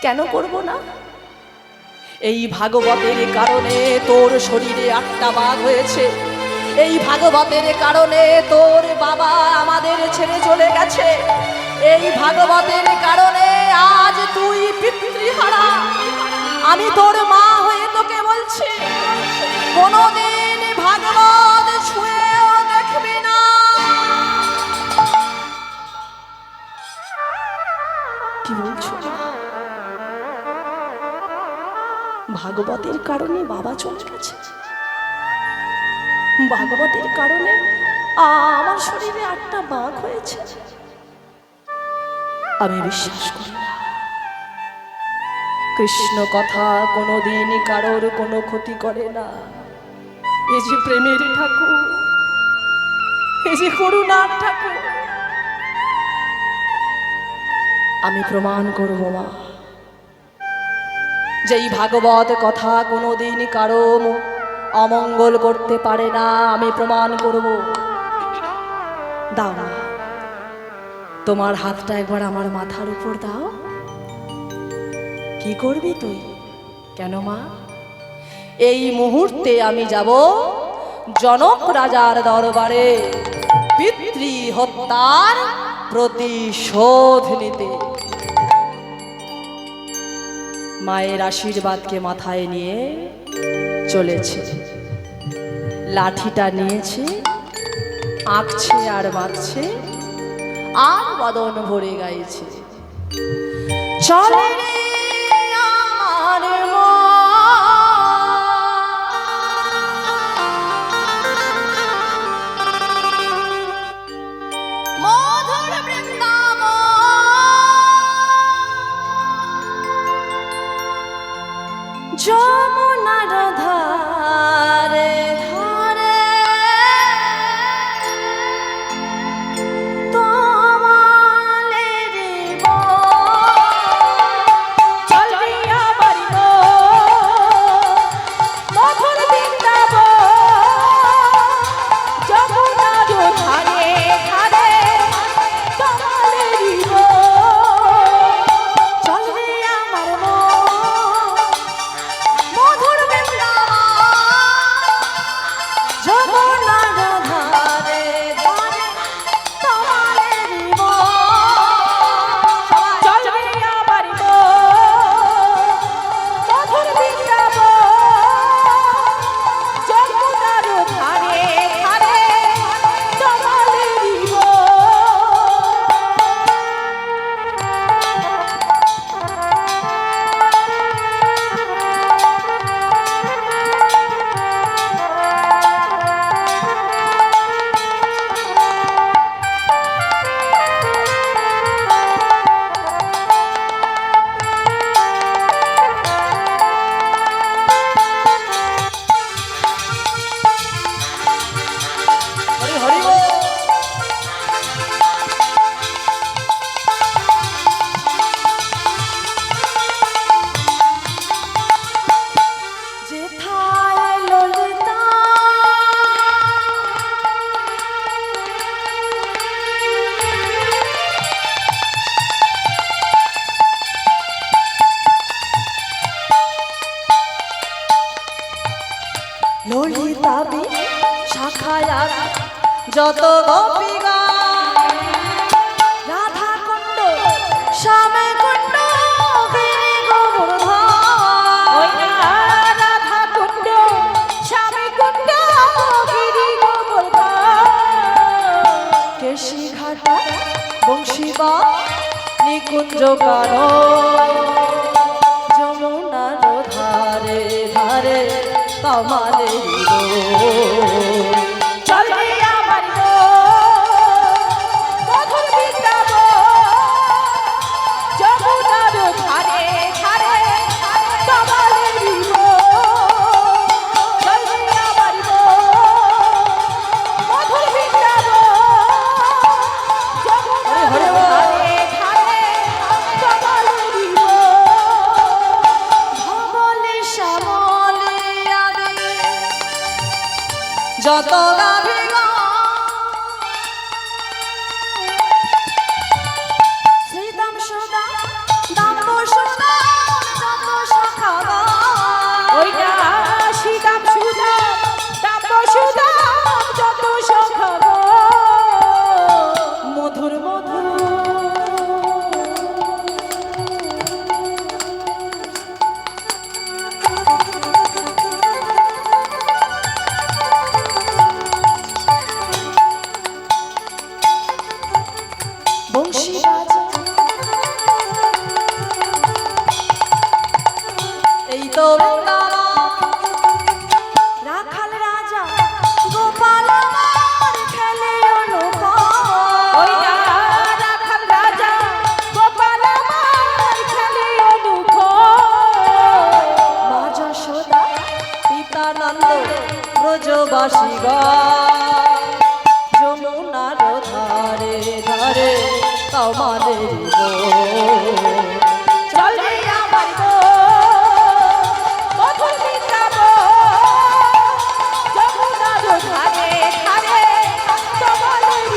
কেন করব না? এই ভাগবতের কারণে তোর শরীরে 8টা বাঘ হয়েছে। এই ভাগবতের কারণে তোর বাবা আমাদের ছেড়ে চলে গেছে। এই ভাগবতের কারণে আজ তুই পিতৃহারা। আমি তোর মা হয়ে তোকে বলছি, কোনদিন ভাগবত ছুঁয়েও দেখবি না। কি বলছো? ভাগবতের কারণে বাবা চলে গেছে? ভাগবতের কারণে আমার শরীরে 8টা বাঘ হয়েছে? আমি বিশ্বাস করি না। কৃষ্ণ কথা কোনোদিন কারোর কোনো ক্ষতি করে না। এই যে প্রেমের ঠাকুর, এই যে করুণার ঠাকুর, আমি প্রমাণ করব মা, যেই ভাগবত কথা কোনোদিন কারো অমঙ্গল করতে পারে না। আমি প্রমাণ করব। দাও মা, তোমার হাতটা একবার আমার মাথার উপর দাও। কি করবি তুই? কেন মা? এই মুহূর্তে আমি যাব জনক রাজার দরবারে পিতৃ হত্যার প্রতিশোধ নিতে। মায়ের আশীর্বাদকে মাথায় নিয়ে চলেছে, লাঠিটা নিয়েছে, আঁকছে আর মাখছে আর বদন ভরে গাইছে, চলে রে আমার মন, যমুনার ধারে ধারে তমালের চল রে আমার মধুর বৃন্দাবন যমুনার ধারে ধারে তমালের চল রে আমার মধুর বৃন্দাবন যমুনার ধারে ধারে তমালের চল রে আমার মধুর বৃন্দাবন যমুনার ধারে ধারে তমালের হরি হরি বল। যেথায় ললিতা ললিতা বি শাখায় যত গোপীগণ রাধা কুণ্ড শ্যামে কুণ্ড গিরি ওই গোবর্ধন না রাধা কুণ্ড স্বামী কুণ্ড গিরি গোবর্ধন কেশি ঘাটা বংশীবা নিকুঞ্জ কার যমুনার ধারে ধারে তমালের চল রে আমার মধুর বৃন্দাবন যমুনার ধারে ধারে তমালের চল রে আমার মধুর বৃন্দাবন যমুনার ধারে ধারে তমালের ধবলে শ্যামলে আদি যত গাভীগণ শ্রীদাম সুদা দাম্ব সুদা যত শাখাগণ ওই না সীতাম সুদাম দাম্ব সুদাম যত সখগণ মধুর মধুর বংশী বাজে এই তো রাখাল রাজা গোপাল আমার খেলে ওই না রাখাল রাজা গোপাল আমার খেলে অনুখ মা যশোদা পিতা নন্দ ব্রজবাসী যমুনার ধারে ধারে তমালের চল রে আমার মধুর বৃন্দাবন যমুনার ধারে ধারে তমালের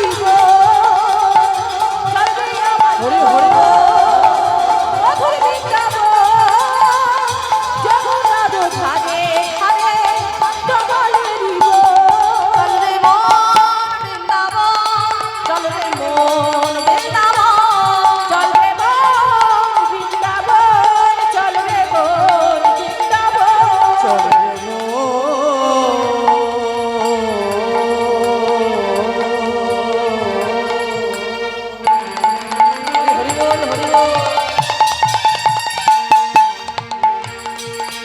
চল রে আমার হরি হরি বল। মধুর বৃন্দাবন যমুনার ধারে ধারে তমালের চল রে মন বৃন্দাবন চল রে মন বৃন্দাবন চল রে মন বৃন্দাবন চল রে মন বৃন্দাবন চল রে হরি বল হরি বল।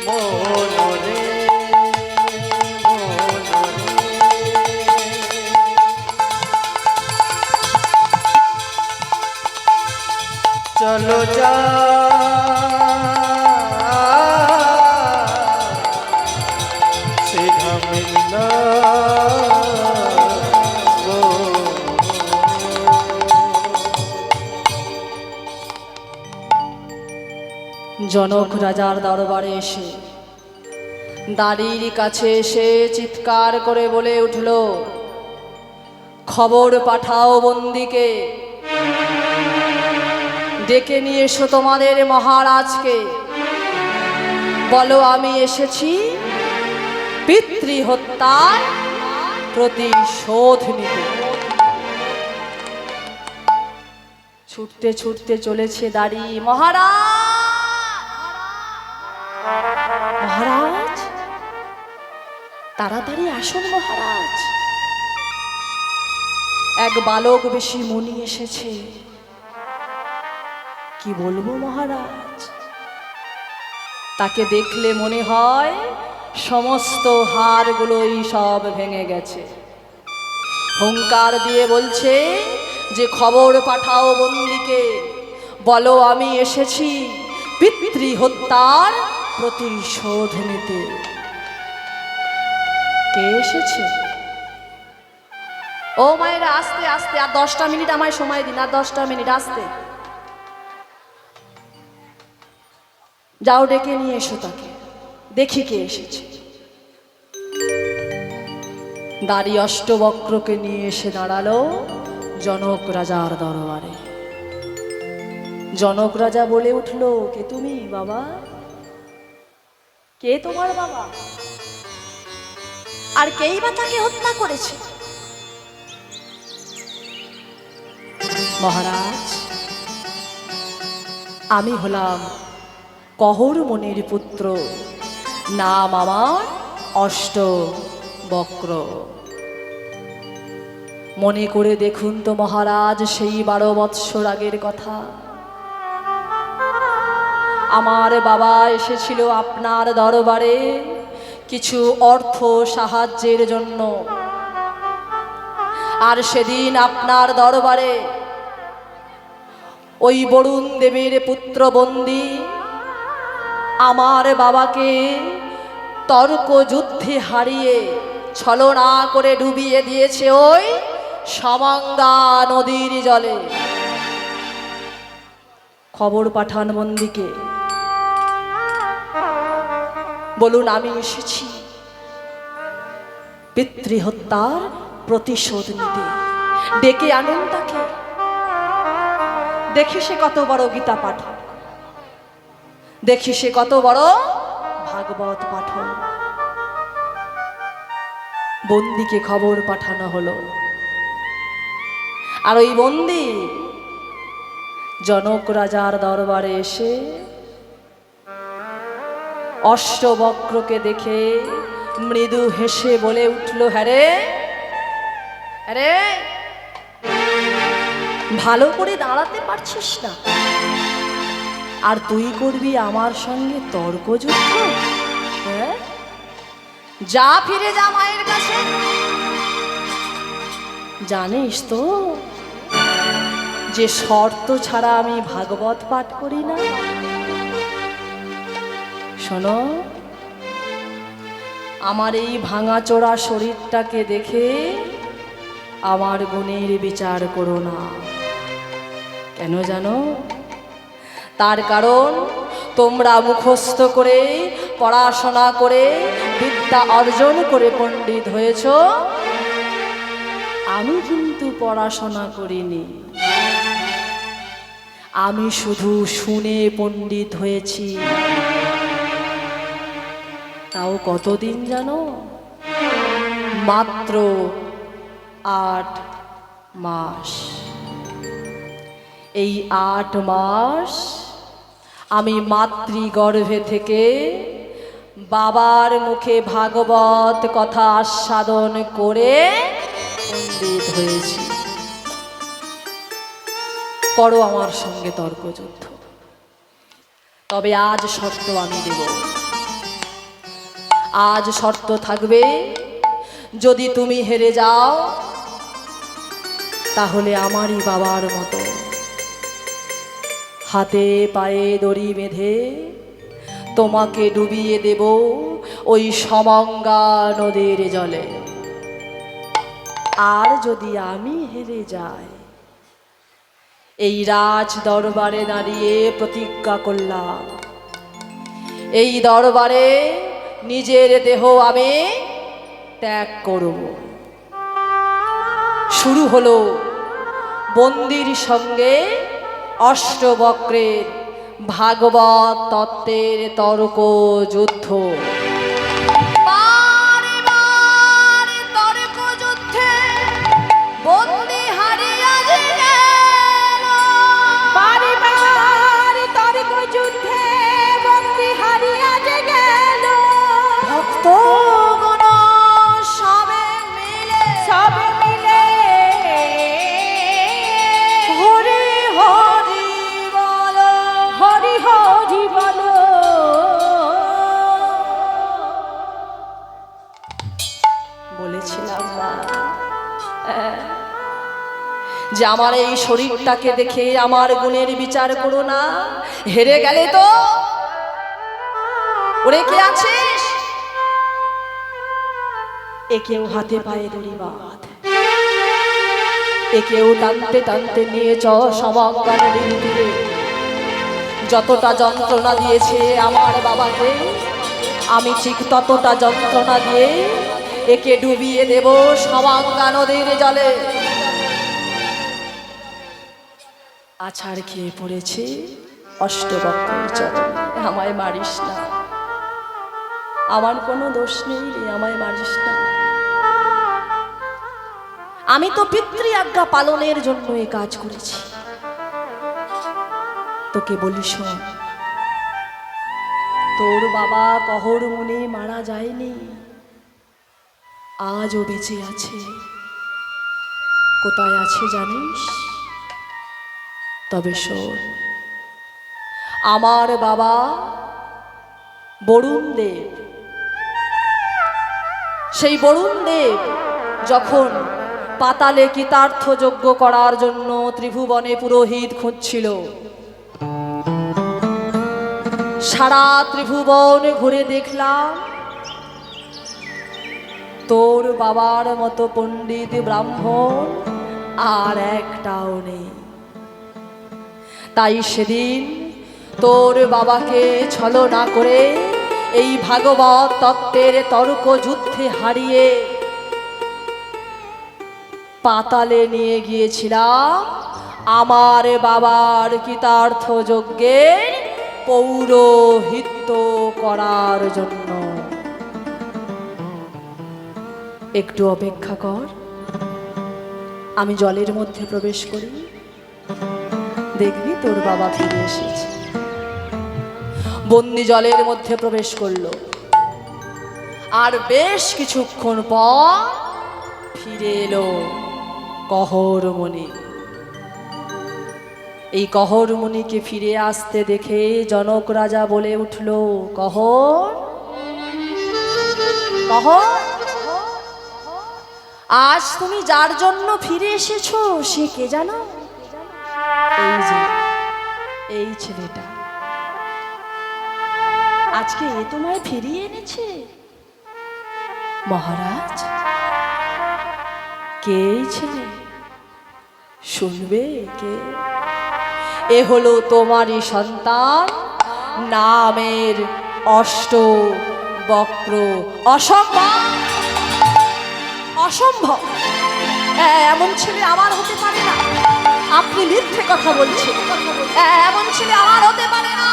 মন রে চলো যা মেঘনা গো। জনক রাজার দরবারে এসে দাঁড়ির কাছে এসে চিৎকার করে বলে উঠল, খবর পাঠাও বন্দিকে, ডেকে নিয়ে এসো তোমাদের মহারাজকে। বলো আমি এসেছি পিতৃহত্যার প্রতিশোধ নিতে। ছুটতে ছুটতে চলেছে দাঁড়ি। মহারাজ, তাড়াতাড়ি আসুন মহারাজ, এক বালক বেশি মুনি এসেছে। কি বলবো মহারাজ, তাকে দেখলে মনে হয় সমস্ত হাড়গুলোই সব ভেঙে গেছে। হুঙ্কার দিয়ে বলছে যে খবর পাঠাও বন্দিকে, বলো আমি এসেছি পিতৃহত্যার প্রতিশোধ নিতে। কে এসেছে? ও মায়েরা, আস্তে আস্তে, আর 10টা মিনিট আমায় সময় দিন, আর 10টা মিনিট, আস্তে যাও, ডেকে নিয়ে এসো তাকে, দেখি কে এসেছে। দাঁড়ি অষ্টবক্রকে নিয়ে এসে দাঁড়ালো জনক রাজার দরবারে। জনক রাজা বলে উঠল, কে তুমি বাবা? কে তোমার বাবা? আর কেই বা তাকে হত্যা করেছে? মহারাজ, আমি হলাম কহর মুনির পুত্র, নাম আমার অষ্টবক্র। মনে করে দেখুন তো মহারাজ, সেই 12 বৎসর আগের কথা। আমার বাবা এসেছিল আপনার দরবারে কিছু অর্থ সাহায্যের জন্য, আর সেদিন আপনার দরবারে ওই বরুণ দেবীর পুত্র বন্দী আমার বাবাকে তর্ক যুদ্ধে হারিয়ে ছলনা করে ডুবিয়ে দিয়েছে ওই সমঙ্গা নদীর জলে। খবর পাঠান বন্দীকে, বলুন আমি এসেছি পিতৃহত্যার প্রতিশোধ নিতে। ডেকে আনুন তাকে, দেখি সে কত বড় গীতা পাঠক, দেখি সে কত বড় ভাগবত পাঠক। বন্দীকে খবর পাঠানো হলো, আর ওই বন্দী জনক রাজার দরবারে এসে অষ্টবক্রকে দেখে মৃদু হেসে বলে উঠল, হ্যারে আরে, ভালো করে দাঁড়াতে পারছিস না, আর তুই করবি আমার সঙ্গে তর্কযুদ্ধ? হ্যাঁ, যা ফিরে যা মায়ের কাছে। জানিস তো যে শর্ত ছাড়া আমি ভাগবত পাঠ করি না। শোনো, আমার এই ভাঙাচোরা শরীরটাকে দেখে আমার গুণের বিচার করো না। কেন জানো? তার কারণ তোমরা মুখস্থ করে, পড়াশোনা করে, বিদ্যা অর্জন করে পণ্ডিত হয়েছ, আমি কিন্তু পড়াশোনা করিনি। আমি শুধু শুনে পণ্ডিত হয়েছি। তাও কতদিন জানো? মাত্র 8 মাস। এই 8 মাস আমি মাতৃগর্ভে থেকে বাবার মুখে ভাগবত কথা আস্বাদন করে পণ্ডিত হয়েছি। করো আমার সঙ্গে তর্কযুদ্ধ, তবে আজ শর্ত আমি দেব। আজ শর্ত থাকবে, যদি তুমি হেরে যাও তাহলে আমারই বাবার মতো হাতে পায়ে দড়ি বেঁধে তোমাকে ডুবিয়ে দেব ওই সমঙ্গা নদীর জলে। আর যদি আমি হেরে যাই, এই রাজ দরবারে দাঁড়িয়ে প্রতিজ্ঞা করলাম, এই দরবারে নিজের দেহ আমি ত্যাগ করব। শুরু হলো বন্দির সঙ্গে অষ্টবক্রের ভাগবত তত্ত্বের তর্ক যুদ্ধ। বারে বারে তর্ক যুদ্ধে বন্দি হারিয়া গেল। বারে বারে তর্ক যুদ্ধে বন্দি হারিয়া গেল। ভক্তগণ সবে মিলে হরি হরি বল, হরি হরি বলো। বলেছিলাম না যে আমার এই শরীরটাকে দেখে আমার গুণের বিচার করো না, হেরে গেলে তো ওরে কে আছিস, একেও হাতে পায়ে দড়ি বাঁধ, একেও টানতে টানতে নিয়ে চ সমঙ্গা নদীর তীরে। যতটা যন্ত্রণা দিয়েছে আমার বাবাকে, আমি ঠিক ততটা যন্ত্রণা দিয়ে একে ডুবিয়ে দেব সমঙ্গা নদীর জলে। আছাড় খেয়ে পড়েছে অষ্টবক্রের চরণে। আমায় মারিস না, আমার কোনো দোষ নেই রে, আমায় মারিস না। আমি তো পিতৃ আজ্ঞা পালনের জন্য এই কাজ করেছি। তোকে বলি শোন, তোর বাবা কহর মুনি মারা যায়নি, আজও বেঁচে আছে। কোথায় আছে জানিস? তবে শোন, আমার বাবা বরুণ দেব, সেই বরুণ দেব যখন পাতালে কৃতার্থ যজ্ঞ করার জন্য ত্রিভুবনে পুরোহিত খুঁজছিল, সারা ত্রিভুবন ঘুরে দেখলাম তোর বাবার মতো পণ্ডিত ব্রাহ্মণ আর একটাও নেই। তাই সেদিন তোর বাবাকে ছলনা করে এই ভাগবত তত্ত্বের তর্ক যুদ্ধে হারিয়ে পাতালে নিয়ে গিয়েছিলাম আমার বাবার কৃতার্থ যজ্ঞের পৌরোহিত্য করার জন্য। একটু অপেক্ষা কর, আমি জলের মধ্যে প্রবেশ করি, দেখবি তোর বাবা ফিরে এসেছে। বন্দি জলের মধ্যে প্রবেশ করলো, আর বেশ কিছুক্ষণ পর ফিরে এলো কহরমণি। এই কহরমণিকে ফিরে আসতে দেখে জনক রাজা বলে উঠল, কহর কহর, আজ তুমি যার জন্য ফিরে এসেছো সে কে জানো? এই যে এই ছেলেটা, আজকে এ তোমায় ফিরিয়ে এনেছে। মহারাজ, কে এই ছেলে? শুনবে কে? এ হলো তোমারই সন্তান, নামের অষ্টবক্র। অসম্ভব, অসম্ভব, এমন ছেলে আমার হতে পারে না। আপনি মিথ্যে কথা বলছেন, এমন ছেলে আমার হতে পারে না।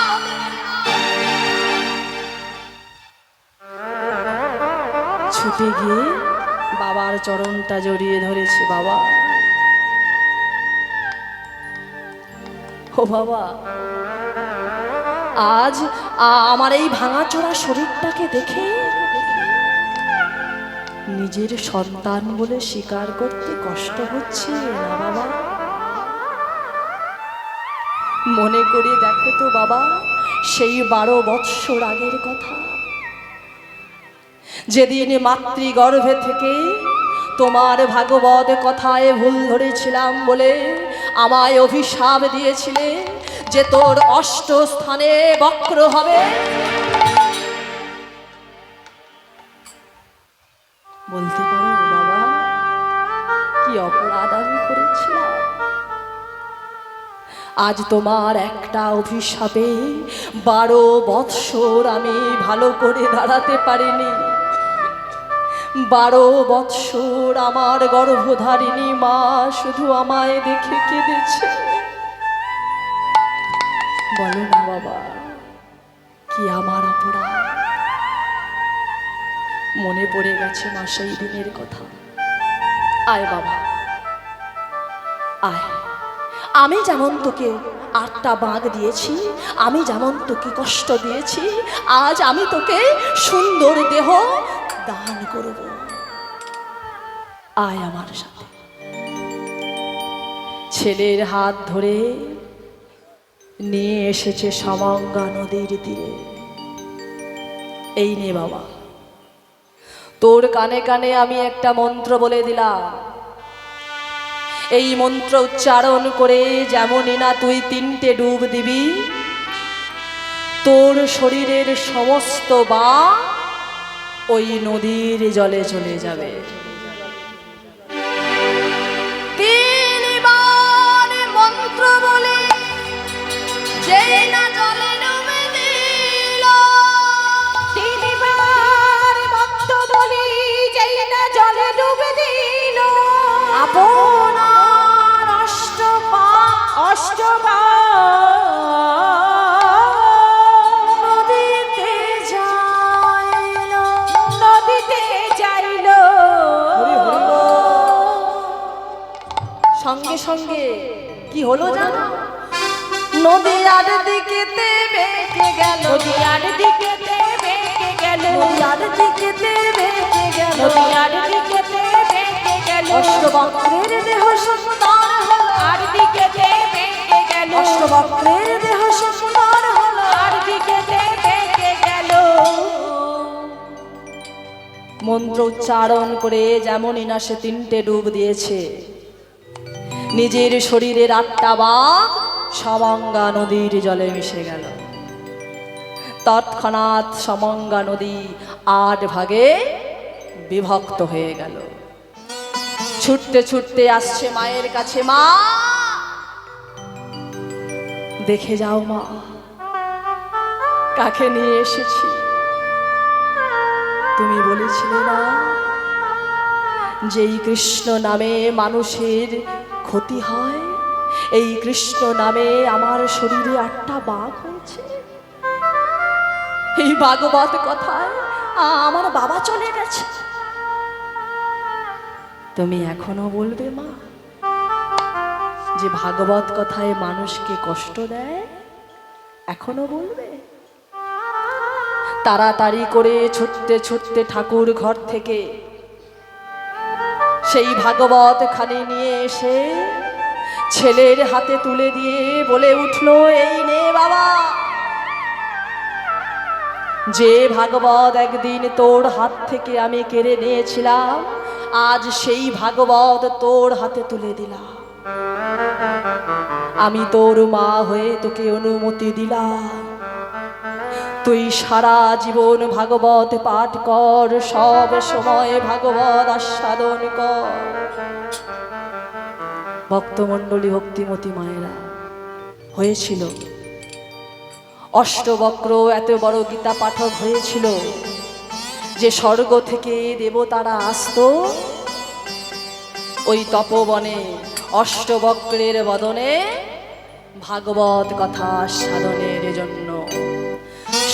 ছুটে গিয়ে বাবার চরণটা জড়িয়ে ধরেছে। বাবা, ও বাবা, আজ আমার এই ভাঙাচোরা শরীরটাকে দেখে নিজের সন্তান বলে স্বীকার করতে কষ্ট হচ্ছে না বাবা? মনে করে দেখো তো বাবা, সেই 12 বৎসর আগের কথা, যেদিন মাতৃগর্ভে থেকে তোমার ভাগবত কথায় ভুল ধরেছিলাম বলে আমায় অভিশাপ দিয়েছিলে যে তোর 8 স্থানে বক্র হবে। বলতে পারো বাবা কি অপরাধ আমি করেছিলাম? আজ তোমার একটা অভিশাপে 12 বৎসর আমি ভালো করে দাঁড়াতে পারিনি। 12 বৎসর আমার গর্ভধারিণী মা শুধু আমায় দেখে কেঁদেছে। বলো না বাবা কি আমার অপরাধ? মনে পড়ে গেছে মা সেই দিনের কথা। আয় বাবা আয়, আমি যেমন তোকে 8টা বাঘ দিয়েছি, আমি যেমন তোকে কষ্ট দিয়েছি, আজ আমি তোকে সুন্দর দেহ দান করব। আয় আমার সাথে। ছেলের হাত ধরে নিয়ে এসেছে সমঙ্গা নদীর তীরে। এই নে বাবা, তোর কানে কানে আমি একটা মন্ত্র বলে দিলাম। এই মন্ত্র উচ্চারণ করে যেমনই না তুই 3টে ডুব দিবি, তোর শরীরের সমস্ত বা ওই নদীর জলে চলে যাবে। 3বার মন্ত্র বলে যেই না জলে ডুবে দিল, 3বার মন্ত্র বলি যেই না জলে ডুবে দিল, আপনার নদীতে যাইল, নদীতে যাইল। সঙ্গে সঙ্গে কি হলো জানো? নদী আর দিকেতে বেঁকে গেল, নদী আর দিকেতে বেঁকে গেল, নদী আর দিকেতে বেঁকে গেল, নদী আর দিকেতে বেঁকে গেল, অষ্টবক্রের দেহ সুন্দর হলো, আর দিকেতে বেঁকে গেল, অষ্টবক্রের দেহ সুন্দর হলো। আর দিকেতে বেঁকে গেল। মন্ত্র উচ্চারণ করে যেমনই না সে 3টে ডুব দিয়েছে, নিজের শরীরের 8টা বাঘ সমঙ্গা নদীর জলে মিশে গেল। তৎক্ষণাৎ সমঙ্গা নদী 8 ভাগে বিভক্ত হয়ে গেল। ছুটতে ছুটতে আসছে মায়ের কাছে। মা দেখে যাও মা, কাকে নিয়ে এসেছি। তুমি বলেছিলে না যে এই কৃষ্ণ নামে মানুষের ক্ষতি হয়, এই কৃষ্ণ নামে আমার শরীরে 8টা বাঘ হয়েছে। এই ভাগবত কথায় আমার বাবা চলে গেছে। তুমি এখনো বলবে মা যে ভাগবত কথায় মানুষকে কষ্ট দেয়? এখনো বলবে? তাড়াতাড়ি করে ছুটতে ছুটতে ঠাকুর ঘর থেকে সেই ভাগবত খানি নিয়ে এসে ছেলের হাতে তুলে দিয়ে বলে উঠলো, এই নে বাবা, যে ভাগবত একদিন তোর হাত থেকে আমি কেড়ে নিয়েছিলাম, আজ সেই ভাগবত তোর হাতে তুলে দিলাম। আমি তোর মা হয়ে তোকে অনুমতি দিলাম, তুই সারা জীবন ভাগবত পাঠ কর, সব সময় ভাগবত আস্বাদন কর। ভক্তমণ্ডলী, ভক্তিমতী মায়েরা, হয়েছিল অষ্টবক্র এত বড় গীতা পাঠক হয়েছিল যে স্বর্গ থেকে দেবতারা আসতো ওই তপবনে অষ্টবক্রের বদনে ভাগবত কথা সাধনের জন্য।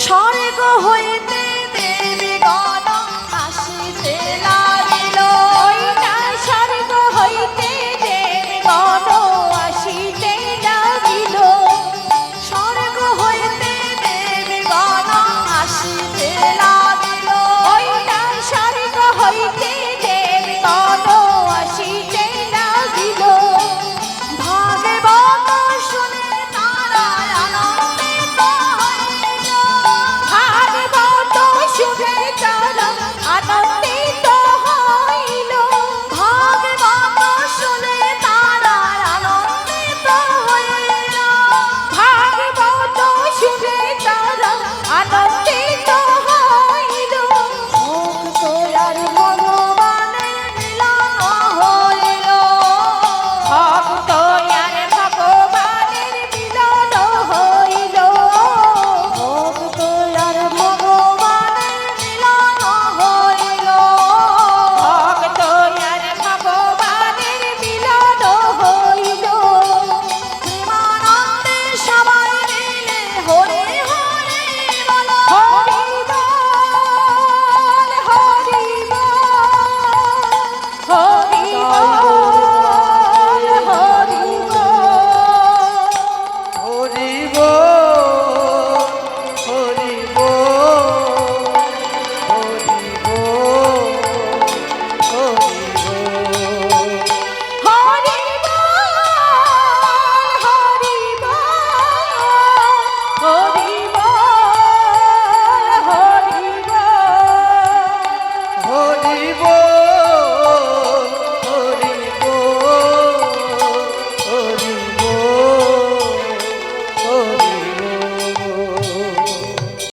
স্বর্গ হইতে